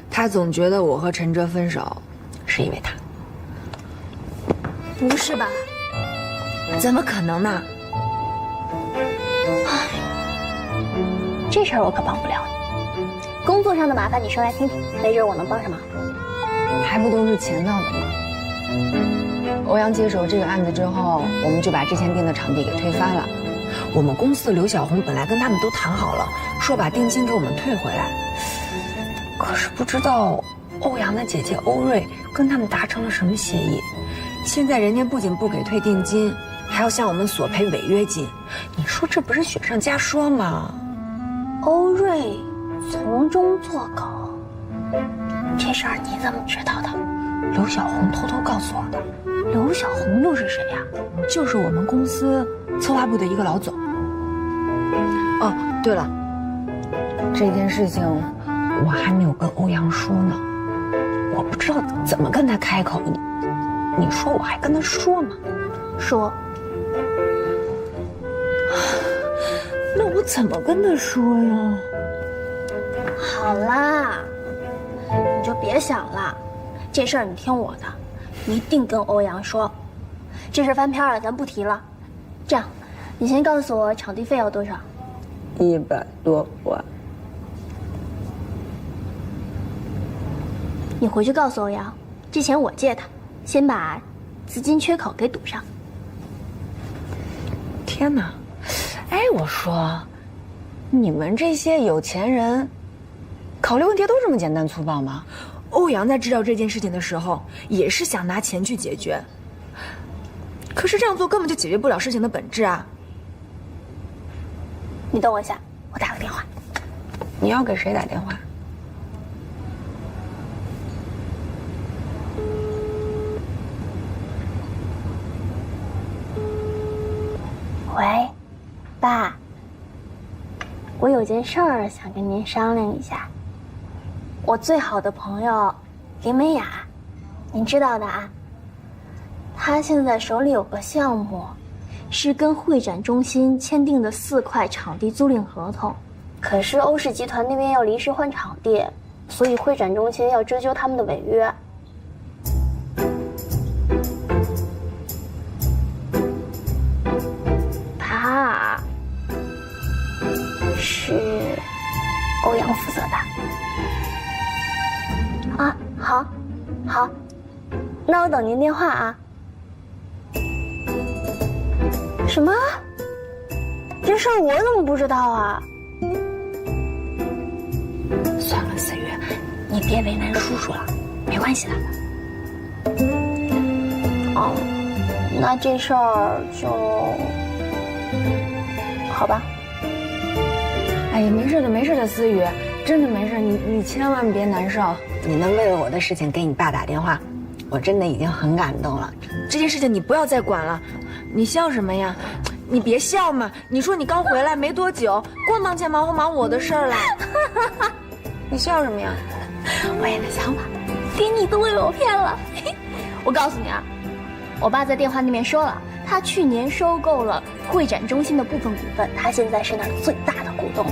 他总觉得我和陈哲分手是因为他。不是吧？怎么可能呢？这事儿我可帮不了你。工作上的麻烦你说来听听，没准我能帮上忙。还不都是钱闹的吗？欧阳接手这个案子之后，我们就把之前定的场地给推翻了。我们公司的刘小红本来跟他们都谈好了，说把定金给我们退回来。可是不知道欧阳的姐姐欧瑞跟他们达成了什么协议，现在人家不仅不给退定金，还要向我们索赔违约金。你说这不是雪上加霜吗？欧瑞从中作梗，这事儿你怎么知道的？刘小红偷偷告诉我的。刘小红又是谁呀？就是我们公司策划部的一个老总。哦，对了，这件事情我还没有跟欧阳说呢，我不知道怎么跟他开口。你说我还跟他说吗？说。那我怎么跟他说呀？好啦，你就别想了，这事儿你听我的，一定跟欧阳说。这事翻篇了，咱不提了。这样，你先告诉我场地费要多少？100多万。你回去告诉欧阳，这钱我借他，先把资金缺口给堵上。天哪！哎，我说，你们这些有钱人，考虑问题都这么简单粗暴吗？欧阳在知道这件事情的时候，也是想拿钱去解决。可是这样做根本就解决不了事情的本质啊！你等我一下，我打个电话。你要给谁打电话？喂，爸，我有件事儿想跟您商量一下。我最好的朋友林美雅，您知道的啊。她现在手里有个项目，是跟会展中心签订的4块场地租赁合同，可是欧氏集团那边要临时换场地，所以会展中心要追究他们的违约。他是欧阳负责的。啊，好，好，那我等您电话啊。什么？这事儿我怎么不知道啊？算了，思雨，你别为难叔叔了，没关系的。哦，那这事儿就好吧。哎呀，没事的，没事的，思雨，真的没事，你千万别难受。你能为了我的事情给你爸打电话，我真的已经很感动了。这件事情你不要再管了。你笑什么呀？你别笑嘛！你说你刚回来没多久，光忙前忙后忙我的事儿了。你笑什么呀？我也在想法，连你都被我骗了。我告诉你啊，我爸在电话那边说了，他去年收购了会展中心的部分股份，他现在是那儿最大的股东，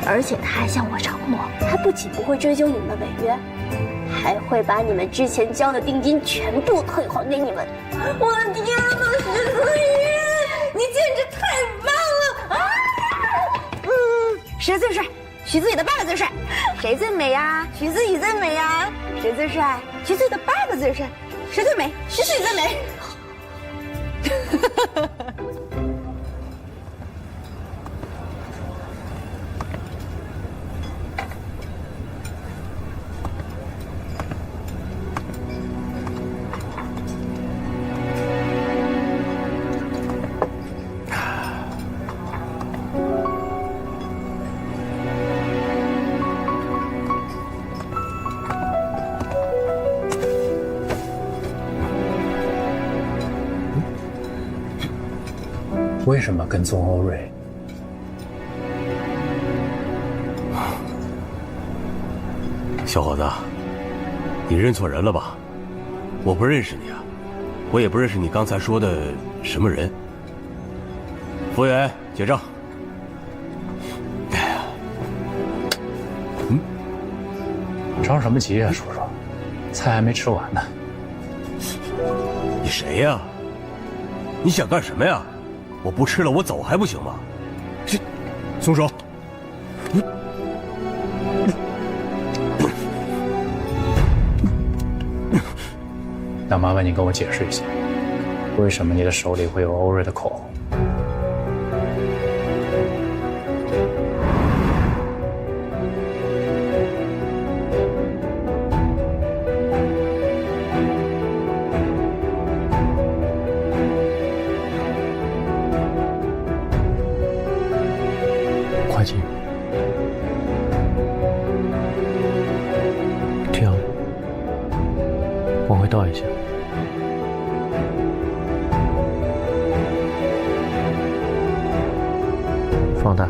而且他还向我承诺，他不仅不会追究你们的违约，还会把你们之前交的定金全部退还给你们。我的天哪，徐思雨，你简直太棒了啊！谁最帅？徐思雨的爸爸最帅。谁最美呀？徐思雨最美呀。谁最帅？徐思雨的爸爸最帅。谁最美？徐思雨最美。为什么跟踪欧瑞？小伙子，你认错人了吧？我不认识你啊，我也不认识你刚才说的什么人。服务员，结账。着什么急啊，叔叔？菜还没吃完呢。你谁呀？你想干什么呀？我不吃了，我走还不行吗？这，松手！那麻烦你跟我解释一下，为什么你的手里会有欧瑞的口红？会计，这样往回倒一下。放大。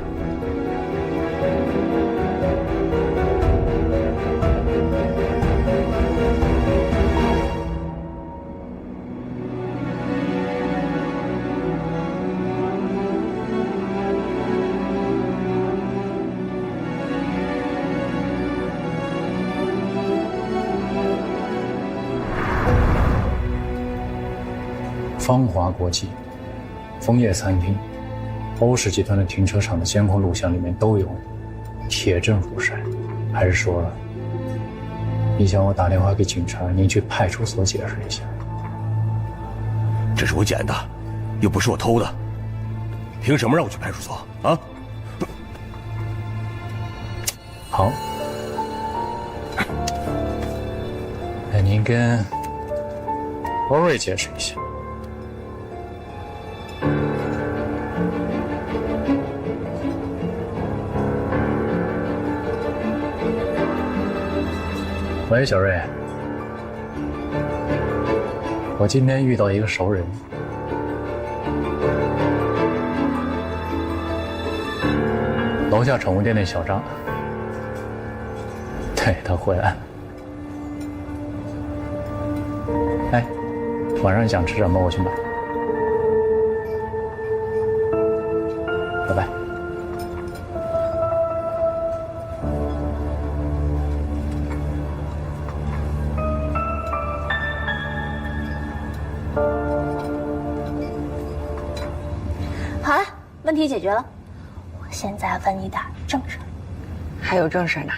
芳华国际、枫叶餐厅、欧氏集团的停车场的监控录像里面都有你，铁证如山。还是说，你想我打电话给警察，您去派出所解释一下？这是我捡的，又不是我偷的，凭什么让我去派出所啊？好，那您跟欧瑞解释一下。喂，小瑞，我今天遇到一个熟人，楼下宠物店那小张，对，他回来了。哎，晚上你想吃什么？我去买。拜拜。好了，问题解决了。我现在问你点正事儿。还有正事呢？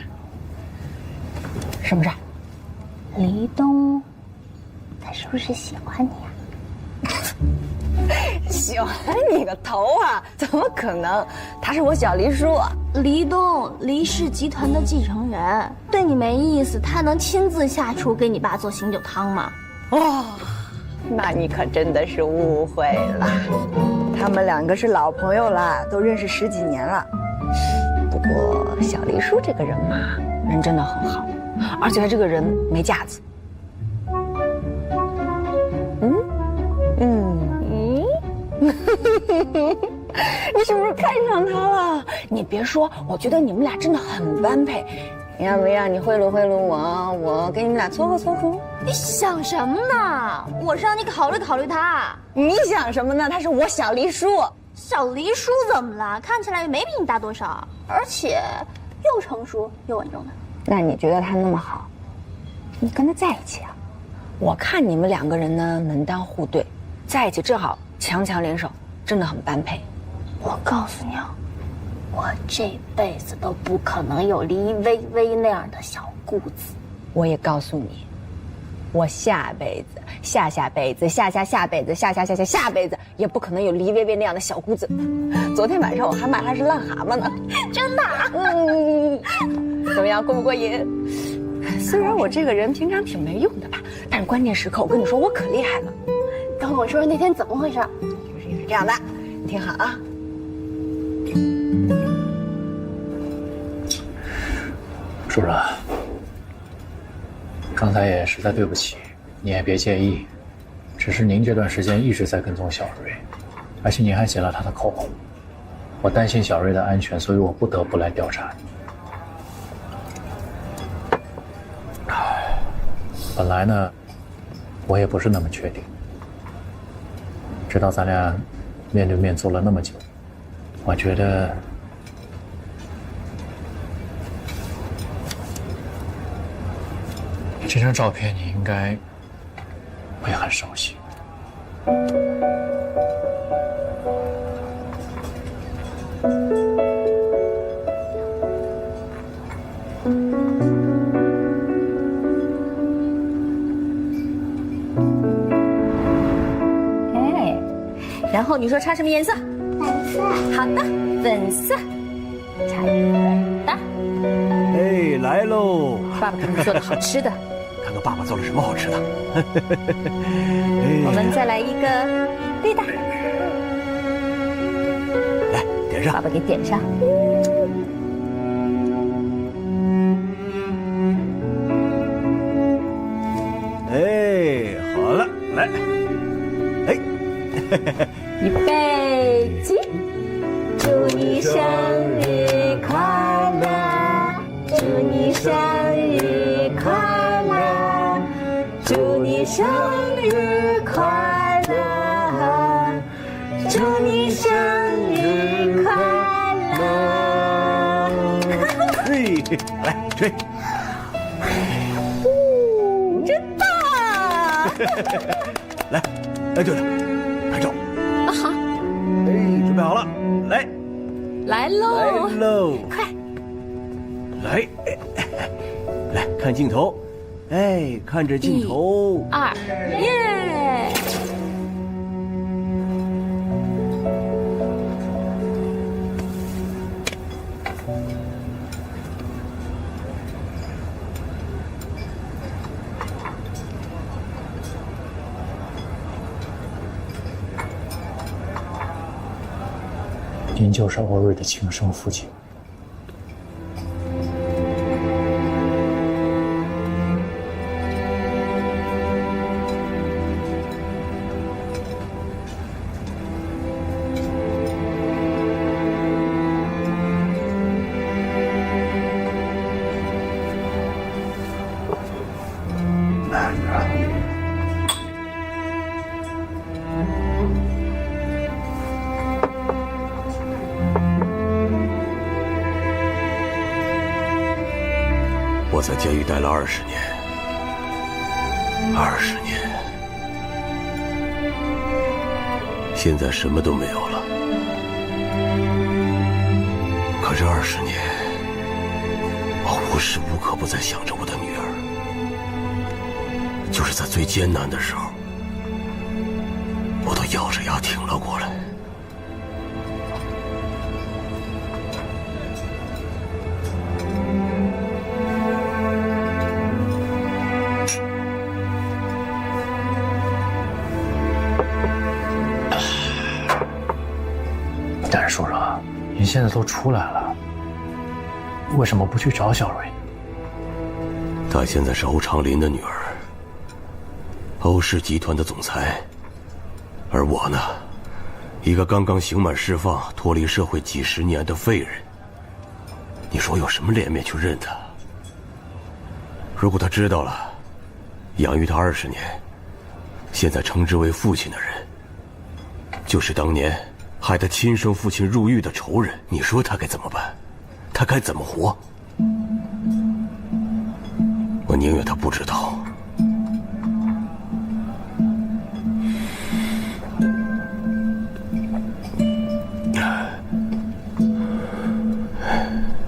什么事儿？黎东，他是不是喜欢你呀？喜欢你个头啊！怎么可能？他是我小黎叔。黎东，黎氏集团的继承人，对你没意思，他能亲自下厨给你爸做醒酒汤吗？哦，那你可真的是误会了。他们两个是老朋友了，都认识10几年了。不过小黎叔这个人嘛，人真的很好，而且他这个人没架子。你是不是看上他了？你别说，我觉得你们俩真的很般配。要不要你贿赂贿赂我，我给你们俩撮合撮合？你想什么呢？我是让你考虑考虑他。你想什么呢？他是我小黎叔。小黎叔怎么了？看起来也没比你大多少，而且又成熟又稳重的。那你觉得他那么好，你跟他在一起啊？我看你们两个人呢门当户对，在一起正好强强联手，真的很般配。我告诉你啊，我这辈子都不可能有黎薇薇那样的小姑子。我也告诉你，我下辈子、下下辈子、下下下辈子、下下下下下辈子也不可能有黎薇薇那样的小姑子。昨天晚上我还骂她是癞蛤蟆呢。真的？怎么样，过不过瘾？虽然我这个人平常挺没用的吧，但是关键时刻我跟你说我可厉害了。跟我说说那天怎么回事？就是这样的，你听好啊。叔叔，刚才也实在对不起，你也别介意，只是您这段时间一直在跟踪小瑞，而且你还写了他的口红。我担心小瑞的安全，所以我不得不来调查你。本来呢，我也不是那么确定，直到咱俩面对面坐了那么久，我觉得这张照片你应该会很熟悉。然后你说擦什么颜色？粉色。好的，粉色。擦一粉的。哎，来喽！爸爸给你做的好吃的。看看爸爸做了什么好吃的。我们再来一个绿的。来，点上。爸爸给点上。哎，好了，来。哎。预备起！祝你生日快乐！祝你生日快乐！祝你生日快乐！祝你生日快乐！嘿，来吹。真大！来，哎，对了。拍照啊，好，哎，准备好了，来，来喽，来喽，快，来，来看镜头，哎，看着镜头，1、2，耶！您就是欧瑞的亲生父亲。我在监狱待了20年，20年，现在什么都没有了。可这20年，我无时无刻不在想着我的女儿。就是在最艰难的时候，我都咬着牙挺了过来。但是叔叔，您现在都出来了，为什么不去找小瑞？她现在是欧长林的女儿，欧氏集团的总裁，而我呢，一个刚刚刑满释放、脱离社会几10年的废人。你说我有什么脸面去认她？如果她知道了，养育她20年，现在称之为父亲的人，就是当年害他亲生父亲入狱的仇人，你说他该怎么办？他该怎么活？我宁愿他不知道。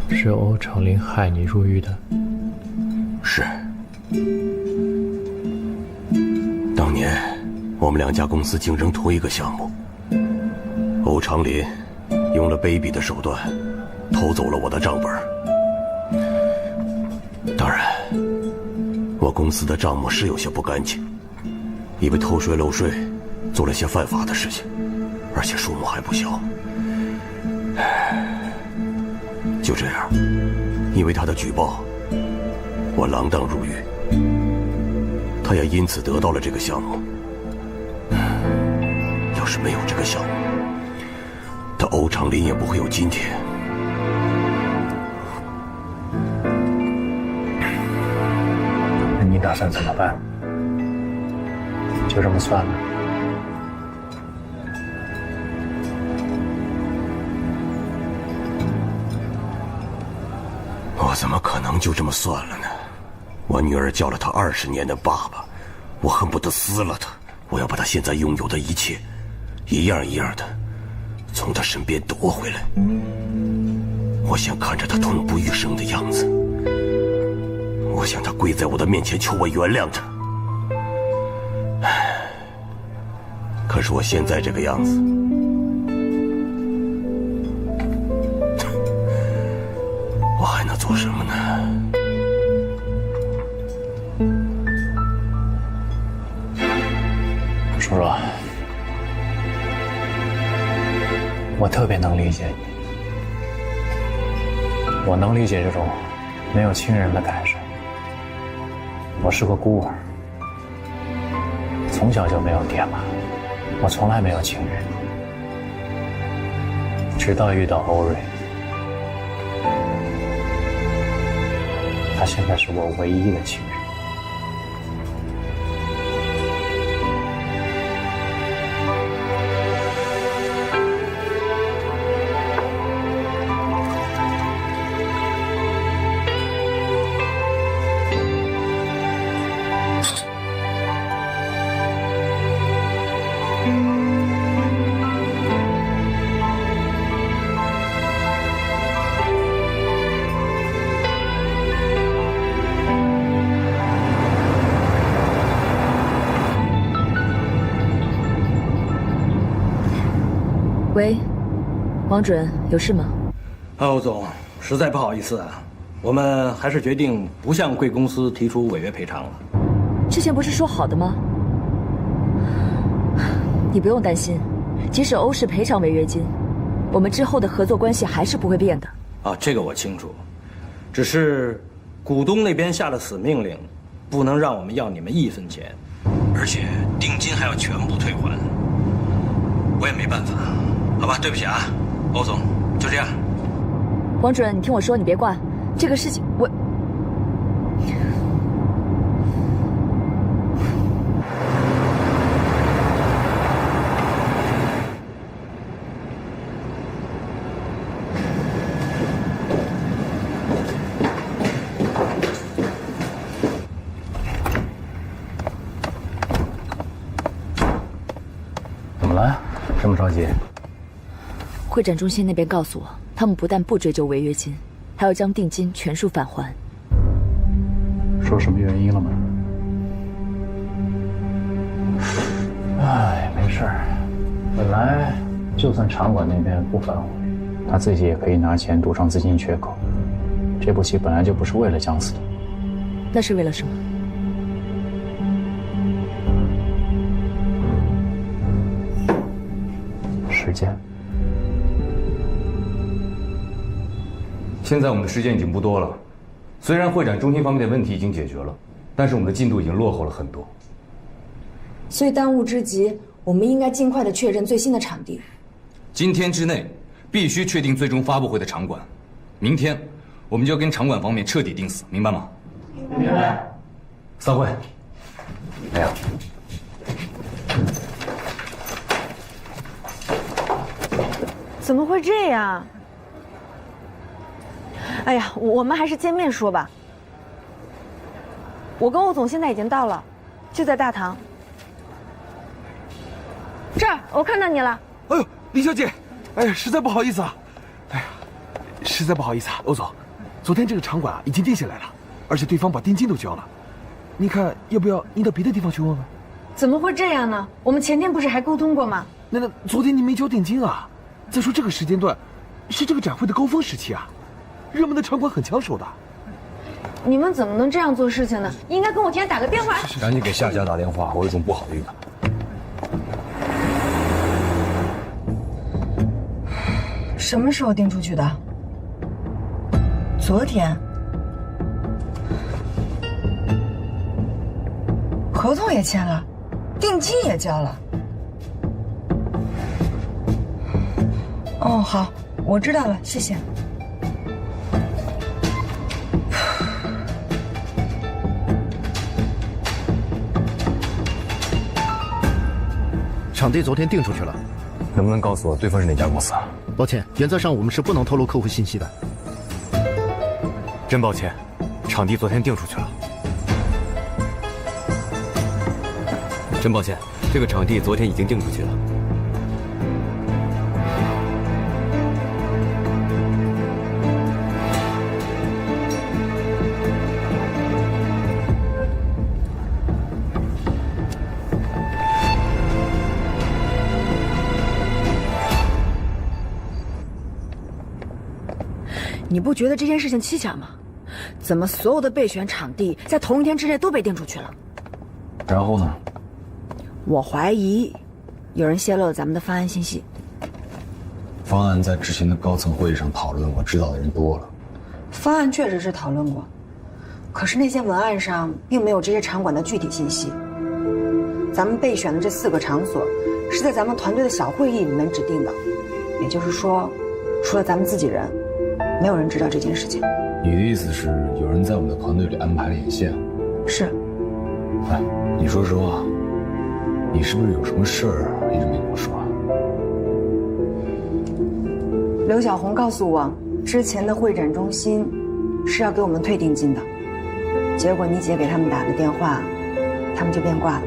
是欧长林害你入狱的？是。当年我们2家公司竞争同一个项目，欧长林用了卑鄙的手段偷走了我的账本。当然，我公司的账目是有些不干净，因为偷税漏税，做了些犯法的事情，而且数目还不小。就这样，因为他的举报，我锒铛入狱，他也因此得到了这个项目。要是没有这个项目，的欧长林也不会有今天。那你打算怎么办？就这么算了？我怎么可能就这么算了呢？我女儿叫了他20年的爸爸，我恨不得撕了他。我要把他现在拥有的一切，一样一样的从他身边夺回来。我想看着他痛不欲生的样子，我想他跪在我的面前求我原谅他。可是我现在这个样子，我还能做什么呢？叔叔，我特别能理解你，我能理解这种没有亲人的感受。我是个孤儿，从小就没有爹妈，我从来没有亲人，直到遇到欧瑞，他现在是我唯一的亲人。喂，王主任，有事吗？欧总，实在不好意思啊，我们还是决定不向贵公司提出违约赔偿了。之前不是说好的吗？你不用担心，即使欧氏赔偿违约金，我们之后的合作关系还是不会变的。啊，这个我清楚，只是股东那边下了死命令，不能让我们要你们1分钱，而且定金还要全部退还。我也没办法。好吧，对不起啊，欧总，就这样。王主任，你听我说，你别挂，这个事情我……怎么了？这么着急？会展中心那边告诉我，他们不但不追究违约金，还要将定金全数返还。说什么原因了吗？哎，没事儿。本来就算场馆那边不反悔，他自己也可以拿钱补上资金缺口。这部戏本来就不是为了姜思的。那是为了什么？时间。现在我们的时间已经不多了，虽然会展中心方面的问题已经解决了，但是我们的进度已经落后了很多。所以当务之急，我们应该尽快的确认最新的场地。今天之内必须确定最终发布会的场馆，明天我们就跟场馆方面彻底定死，明白吗？明白。散会。哎呀，怎么会这样？哎呀，我们还是见面说吧。我跟欧总现在已经到了，就在大堂。这儿，我看到你了。哎呦，李小姐，哎呀，实在不好意思啊，哎呀，实在不好意思啊，欧总，昨天这个场馆已经定下来了，而且对方把定金都交了，你看要不要你到别的地方去问问？怎么会这样呢？我们前天不是还沟通过吗？那昨天你没交定金啊？再说这个时间段，是这个展会的高峰时期啊，热门的场馆很抢手的。你们怎么能这样做事情呢？应该跟我提前打个电话。赶紧给夏家打电话，我有种不好的预感。什么时候订出去的？昨天。合同也签了，定金也交了。哦，好，我知道了，谢谢。场地昨天定出去了，能不能告诉我对方是哪家公司？抱歉，原则上我们是不能透露客户信息的。真抱歉，场地昨天定出去了。真抱歉，这个场地昨天已经定出去了。你不觉得这件事情蹊跷吗？怎么所有的备选场地在同一天之内都被定出去了？然后呢？我怀疑有人泄露了咱们的方案信息。方案在之前的高层会议上讨论过，知道的人多了。方案确实是讨论过，可是那些文案上并没有这些场馆的具体信息。咱们备选的这4个场所是在咱们团队的小会议里面指定的，也就是说，除了咱们自己人，没有人知道这件事情。你的意思是有人在我们的团队里安排了眼线？是。哎，你说实话，你是不是有什么事儿一直没跟我说？刘小红告诉我，之前的会展中心是要给我们退定金的，结果你姐给他们打了电话，他们就变卦了。